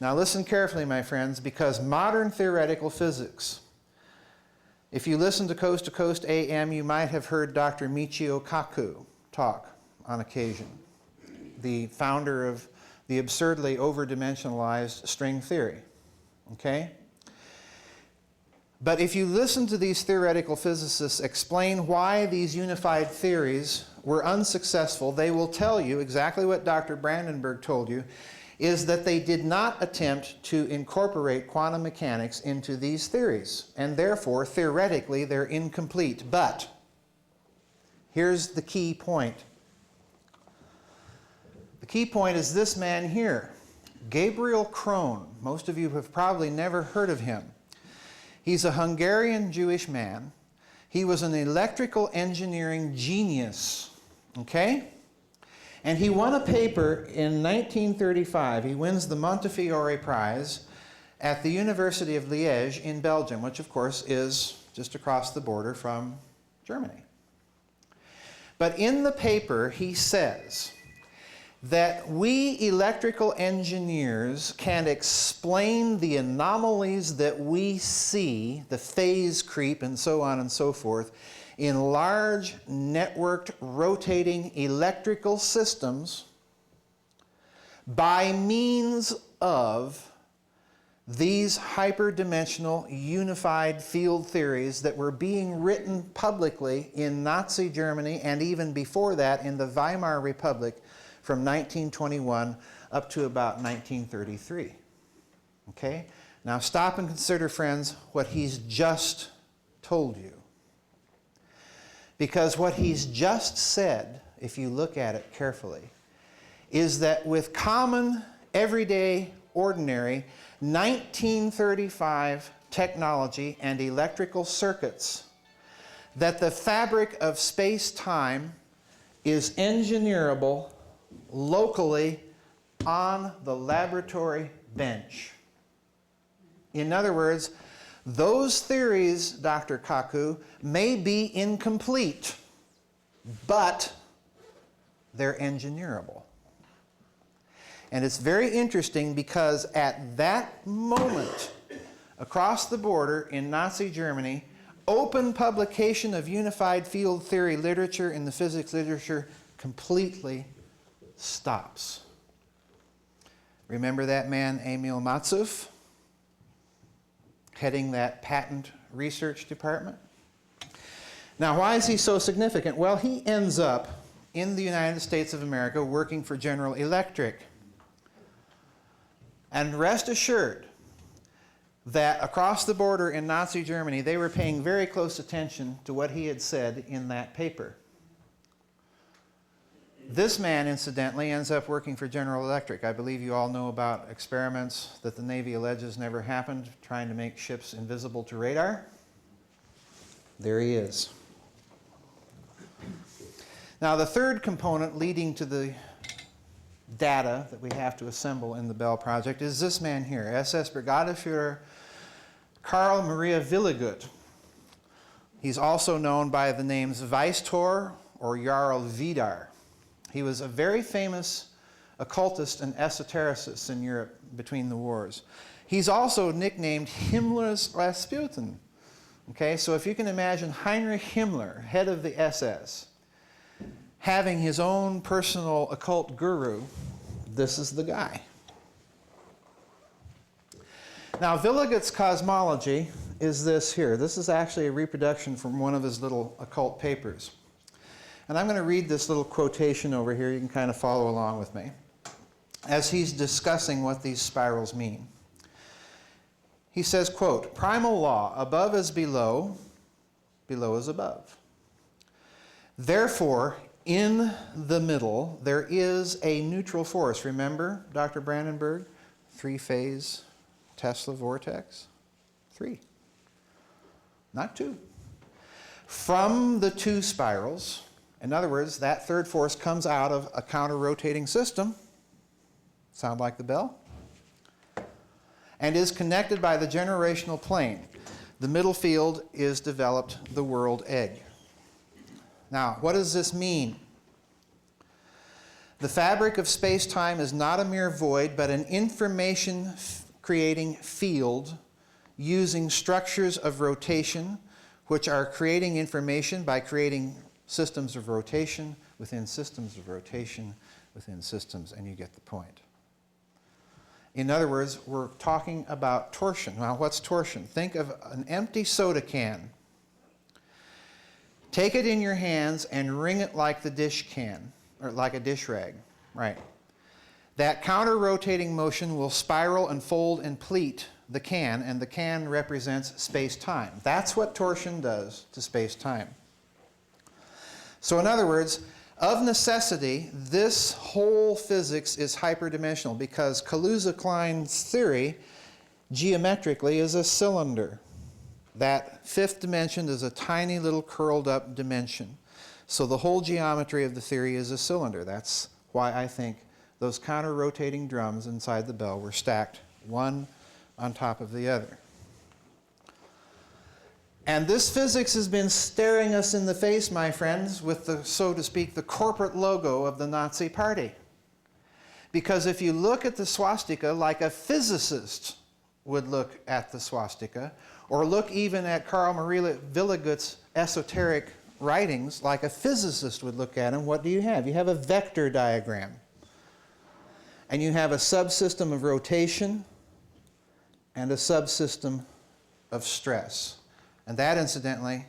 Now listen carefully, my friends, because modern theoretical physics, if you listen to Coast AM, you might have heard Dr. Michio Kaku talk on occasion, the founder of the absurdly over-dimensionalized string theory, okay? But if you listen to these theoretical physicists explain why these unified theories were unsuccessful, they will tell you exactly what Dr. Brandenburg told you, is that they did not attempt to incorporate quantum mechanics into these theories, and therefore, theoretically, they're incomplete. But here's the key point. The key point is this man here, Gabriel Krohn. Most of you have probably never heard of him. He's a Hungarian Jewish man. He was an electrical engineering genius, okay? And he won a paper in 1935. He wins the Montefiore Prize at the University of Liège in Belgium, which of course is just across the border from Germany. But in the paper, he says that we electrical engineers can explain the anomalies that we see, the phase creep and so on and so forth, in large networked rotating electrical systems by means of these hyperdimensional unified field theories that were being written publicly in Nazi Germany and even before that in the Weimar Republic from 1921 up to about 1933. Okay? Now stop and consider, friends, what he's just told you. Because what he's just said, if you look at it carefully, is that with common, everyday, ordinary 1935 technology and electrical circuits, that the fabric of space-time is engineerable locally on the laboratory bench. In other words, those theories, Dr. Kaku, may be incomplete, but they're engineerable. And it's very interesting because at that moment, across the border in Nazi Germany, open publication of unified field theory literature in the physics literature completely stops. Remember that man, Emil Matsuf, heading that patent research department? Now, why is he so significant? Well, he ends up in the United States of America working for General Electric. And rest assured that across the border in Nazi Germany, they were paying very close attention to what he had said in that paper. This man, incidentally, ends up working for General Electric. I believe you all know about experiments that the Navy alleges never happened, trying to make ships invisible to radar. There he is. Now, the third component leading to the data that we have to assemble in the Bell Project is this man here, SS Brigadeführer Karl Maria Willigut. He's also known by the names Weistor or Jarl Vidar. He was a very famous occultist and esotericist in Europe between the wars. He's also nicknamed Himmler's Rasputin. Okay, so if you can imagine Heinrich Himmler, head of the SS, having his own personal occult guru, this is the guy. Now, Willigut's cosmology is this here. This is actually a reproduction from one of his little occult papers. And I'm going to read this little quotation over here. You can kind of follow along with me as he's discussing what these spirals mean. He says, quote, "Primal law, above is below, below is above. Therefore, in the middle, there is a neutral force." Remember, Dr. Brandenburg, three-phase Tesla vortex? 3, not 2. From the 2 spirals, in other words, that third force comes out of a counter-rotating system, sound like the bell, and is connected by the generational plane. The middle field is developed the world egg. Now, what does this mean? The fabric of space-time is not a mere void, but an information-creating field using structures of rotation, which are creating information by creating systems of rotation within systems of rotation within systems, and you get the point. In other words, we're talking about torsion. Now, what's torsion? Think of an empty soda can. Take it in your hands and wring it like the dish can, or like a dish rag, right? That counter-rotating motion will spiral and fold and pleat the can, and the can represents space-time. That's what torsion does to space-time. So in other words, of necessity, this whole physics is hyperdimensional because Kaluza-Klein's theory, geometrically, is a cylinder. That fifth dimension is a tiny little curled up dimension. So the whole geometry of the theory is a cylinder. That's why I think those counter-rotating drums inside the bell were stacked one on top of the other. And this physics has been staring us in the face, my friends, with the, so to speak, the corporate logo of the Nazi Party. Because if you look at the swastika like a physicist would look at the swastika, or look even at Karl Maria Willigut's esoteric writings like a physicist would look at them, what do you have? You have a vector diagram. And you have a subsystem of rotation and a subsystem of stress. And that, incidentally,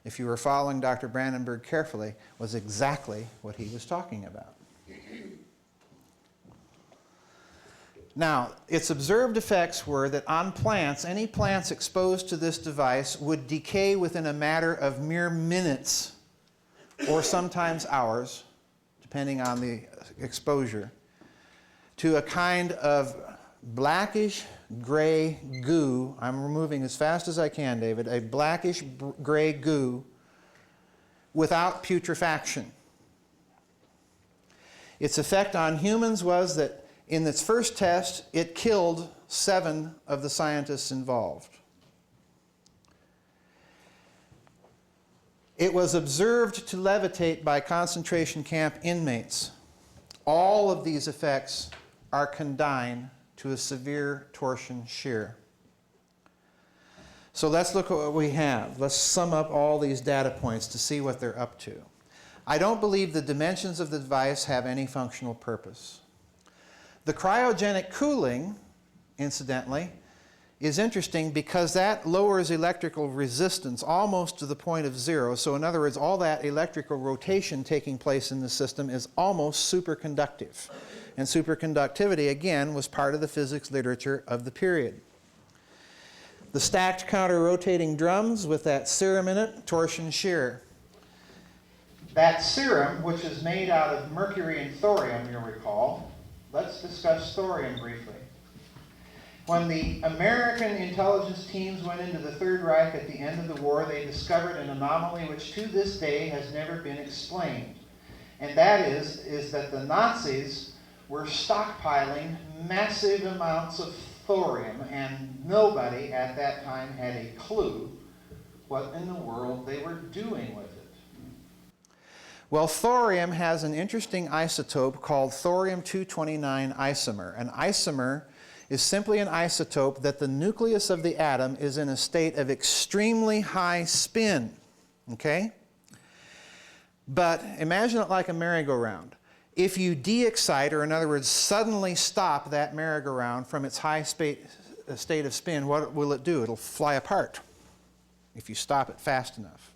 if you were following Dr. Brandenburg carefully, was exactly what he was talking about. Now, its observed effects were that on plants, any plants exposed to this device would decay within a matter of mere minutes, or sometimes hours, depending on the exposure, to a kind of blackish gray goo. I'm removing as fast as I can, David. A blackish gray goo without putrefaction. Its effect on humans was that in its first test, it killed 7 of the scientists involved. It was observed to levitate by concentration camp inmates. All of these effects are condign to a severe torsion shear. So let's look at what we have. Let's sum up all these data points to see what they're up to. I don't believe the dimensions of the device have any functional purpose. The cryogenic cooling, incidentally, is interesting because that lowers electrical resistance almost to the point of 0. So in other words, all that electrical rotation taking place in the system is almost superconductive. And superconductivity, again, was part of the physics literature of the period. The stacked counter-rotating drums with that serum in it, torsion shear. that serum, which is made out of mercury and thorium, you'll recall. Let's discuss thorium briefly. When the American intelligence teams went into the Third Reich at the end of the war, they discovered an anomaly which to this day has never been explained. And that is that the Nazis were stockpiling massive amounts of thorium, and nobody at that time had a clue what in the world they were doing with it. Well, thorium has an interesting isotope called thorium-229 isomer. An isomer is simply an isotope that the nucleus of the atom is in a state of extremely high spin, okay? But imagine it like a merry-go-round. If you de-excite, or in other words, suddenly stop that merry-go-round from its high state of spin, what will it do? It'll fly apart if you stop it fast enough.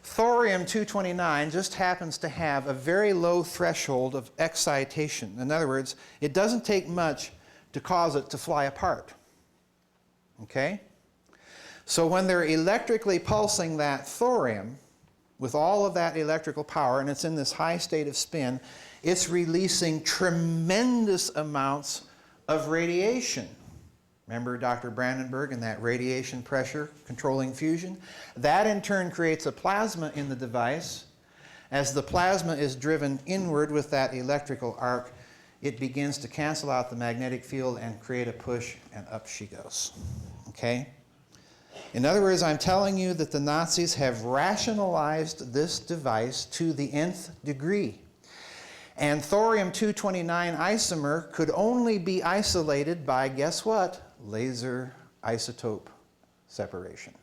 Thorium-229 just happens to have a very low threshold of excitation. In other words, it doesn't take much to cause it to fly apart. Okay? So when they're electrically pulsing that thorium, with all of that electrical power, and it's in this high state of spin, it's releasing tremendous amounts of radiation. Remember Dr. Brandenburg and that radiation pressure controlling fusion? That in turn creates a plasma in the device. As the plasma is driven inward with that electrical arc, it begins to cancel out the magnetic field and create a push, and up she goes. Okay? In other words, I'm telling you that the Nazis have rationalized this device to the nth degree. And thorium-229 isomer could only be isolated by, guess what? Laser isotope separation.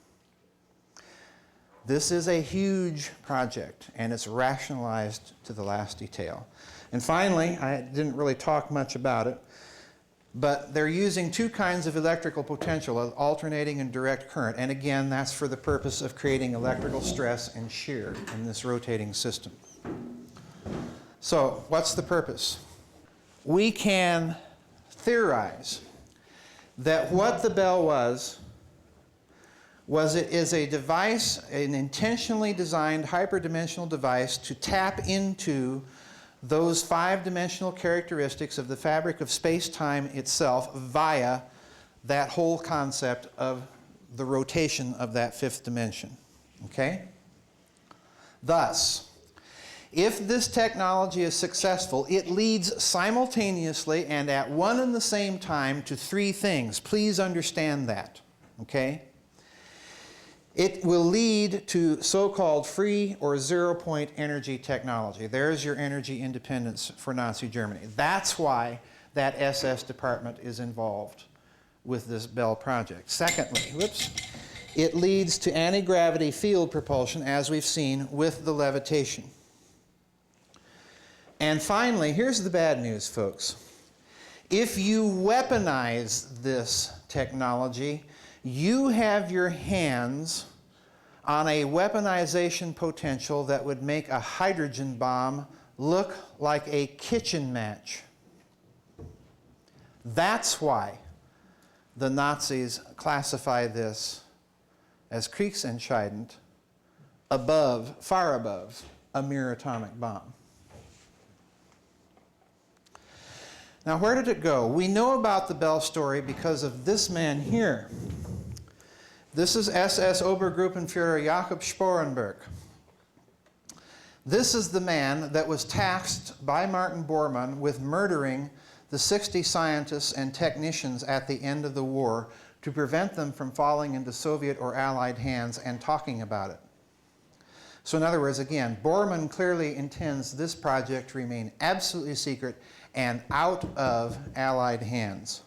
This is a huge project, and it's rationalized to the last detail. And finally, I didn't really talk much about it, but they're using two kinds of electrical potential, alternating and direct current. And again, that's for the purpose of creating electrical stress and shear in this rotating system. So, what's the purpose? We can theorize that what the bell was it is a device, an intentionally designed hyperdimensional device to tap into those five-dimensional characteristics of the fabric of space-time itself via that whole concept of the rotation of that fifth dimension. Okay? Thus, if this technology is successful, it leads simultaneously and at one and the same time to three things. Please understand that. Okay? It will lead to so-called free or zero-point energy technology. There's your energy independence for Nazi Germany. That's why that SS department is involved with this Bell project. Secondly, it leads to anti-gravity field propulsion, as we've seen with the levitation. And finally, here's the bad news, folks. If you weaponize this technology, you have your hands on a weaponization potential that would make a hydrogen bomb look like a kitchen match. That's why the Nazis classify this as kriegsentscheidend, far above a mere atomic bomb. Now, where did it go? We know about the Bell story because of this man here. This is SS Obergruppenführer Jakob Sporenberg. This is the man that was tasked by Martin Bormann with murdering the 60 scientists and technicians at the end of the war to prevent them from falling into Soviet or Allied hands and talking about it. So in other words, again, Bormann clearly intends this project to remain absolutely secret and out of Allied hands.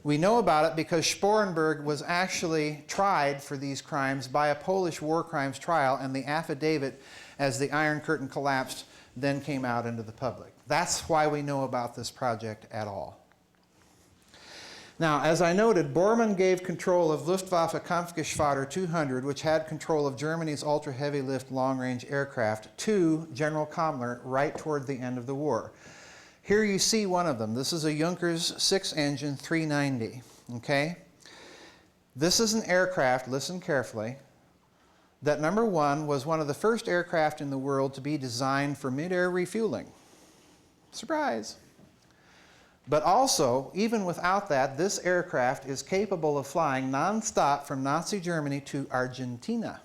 We know about it because Sporenberg was actually tried for these crimes by a Polish war crimes trial, and the affidavit, as the Iron Curtain collapsed, then came out into the public. That's why we know about this project at all. Now, as I noted, Bormann gave control of Luftwaffe Kampfgeschwader 200, which had control of Germany's ultra-heavy lift long-range aircraft, to General Kammler right toward the end of the war. Here you see one of them. This is a Junkers 6-engine 390, okay? This is an aircraft, listen carefully, that number one was one of the first aircraft in the world to be designed for mid-air refueling. Surprise! But also, even without that, this aircraft is capable of flying non-stop from Nazi Germany to Argentina.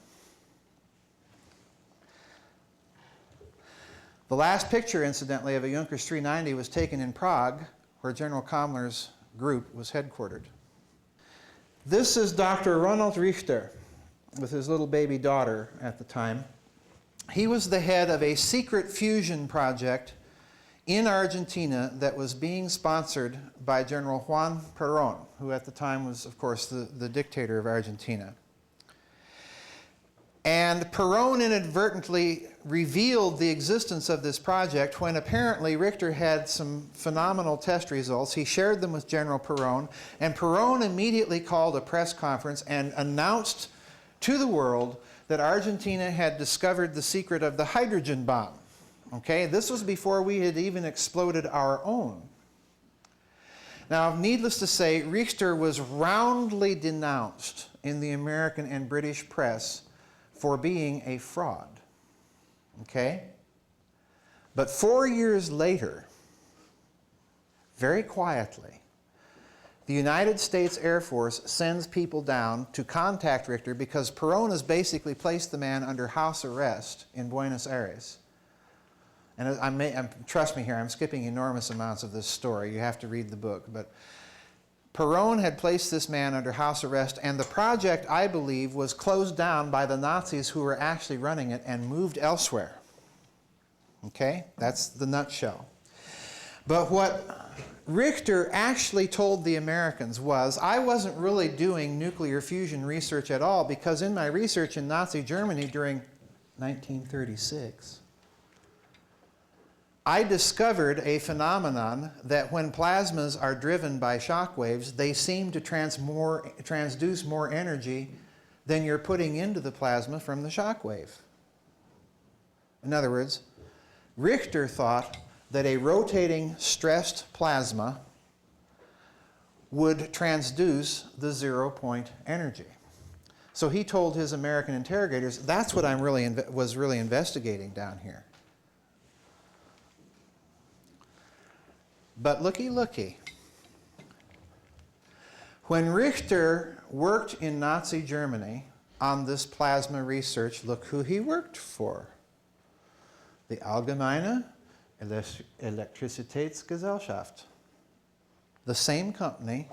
The last picture, incidentally, of a Junkers 390 was taken in Prague, where General Kammler's group was headquartered. This is Dr. Ronald Richter, with his little baby daughter at the time. He was the head of a secret fusion project in Argentina that was being sponsored by General Juan Peron, who at the time was, of course, the dictator of Argentina. And Peron inadvertently revealed the existence of this project when apparently Richter had some phenomenal test results. He shared them with General Peron, and Peron immediately called a press conference and announced to the world that Argentina had discovered the secret of the hydrogen bomb. Okay, this was before we had even exploded our own. Now, needless to say, Richter was roundly denounced in the American and British press for being a fraud. Okay? But 4 years later, very quietly, the United States Air Force sends people down to contact Richter because Peron has basically placed the man under house arrest in Buenos Aires. And trust me here, I'm skipping enormous amounts of this story. You have to read the book. But Peron had placed this man under house arrest, and the project, I believe, was closed down by the Nazis who were actually running it and moved elsewhere. Okay? That's the nutshell. But what Richter actually told the Americans was, I wasn't really doing nuclear fusion research at all, because in my research in Nazi Germany during 1936, I discovered a phenomenon that when plasmas are driven by shock waves, they seem to transduce more energy than you're putting into the plasma from the shock wave. In other words, Richter thought that a rotating stressed plasma would transduce the 0-point energy. So he told his American interrogators, that's what I was really investigating down here. But looky, looky. When Richter worked in Nazi Germany on this plasma research, look who he worked for. The Allgemeine Elektrizitätsgesellschaft. The same company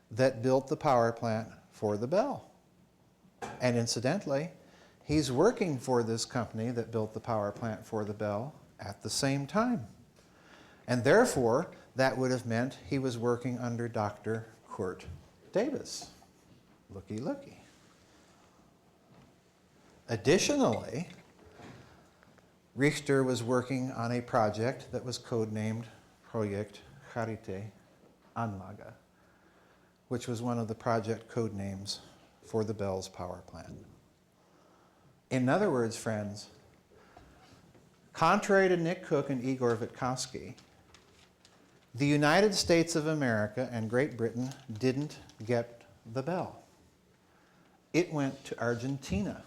that built the power plant for the Bell. And incidentally, he's working for this company that built the power plant for the Bell at the same time. And therefore, that would have meant he was working under Dr. Kurt Davis. Looky, looky. Additionally, Richter was working on a project that was codenamed Projekt Charité Anlage, which was one of the project code names for the Bell's power plant. In other words, friends, contrary to Nick Cook and Igor Witkowski, the United States of America and Great Britain didn't get the Bell. It went to Argentina.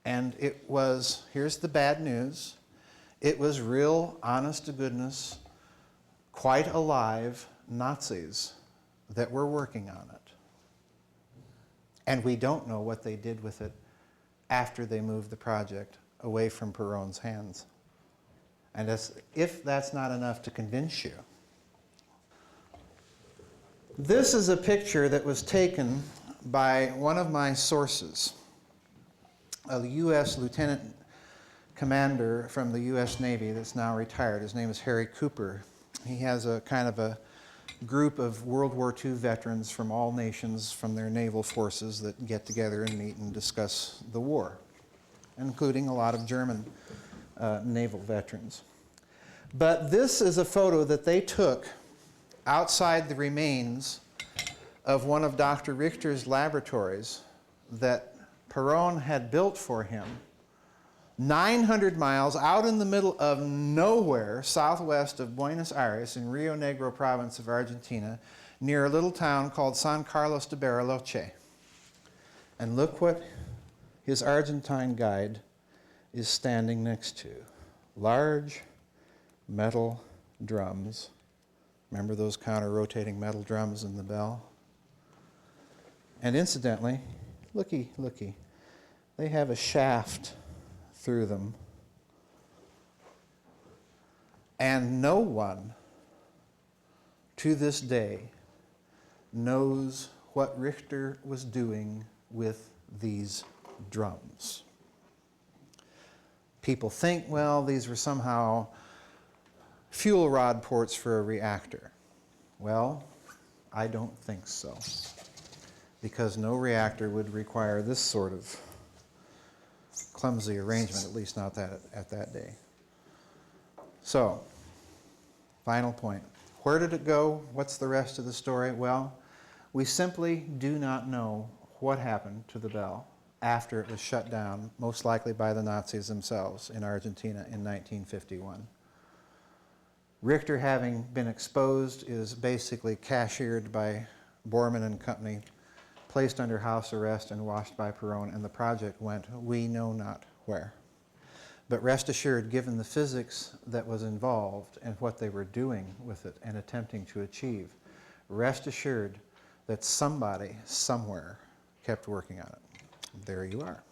And it was, here's the bad news, it was real, honest to goodness, quite alive Nazis that were working on it. And we don't know what they did with it after they moved the project away from Peron's hands. And if that's not enough to convince you. This is a picture that was taken by one of my sources, a U.S. lieutenant commander from the U.S. Navy that's now retired. His name is Harry Cooper. He has a kind of a group of World War II veterans from all nations from their naval forces that get together and meet and discuss the war, including a lot of German naval veterans. But this is a photo that they took outside the remains of one of Dr. Richter's laboratories that Peron had built for him 900 miles out in the middle of nowhere southwest of Buenos Aires in Rio Negro province of Argentina, near a little town called San Carlos de Bariloche. And look what his Argentine guide is standing next to large metal drums. Remember those counter-rotating metal drums in the bell? And incidentally, looky, they have a shaft through them. And no one to this day knows what Richter was doing with these drums. People think, well, these were somehow fuel rod ports for a reactor. Well, I don't think so, because no reactor would require this sort of clumsy arrangement, at least not that at that day. So, final point. Where did it go? What's the rest of the story? Well, we simply do not know what happened to the bell after it was shut down, most likely by the Nazis themselves in Argentina in 1951. Richter, having been exposed, is basically cashiered by Bormann and Company, placed under house arrest and washed by Peron, and the project went we know not where. But rest assured, given the physics that was involved and what they were doing with it and attempting to achieve, rest assured that somebody, somewhere, kept working on it. There you are.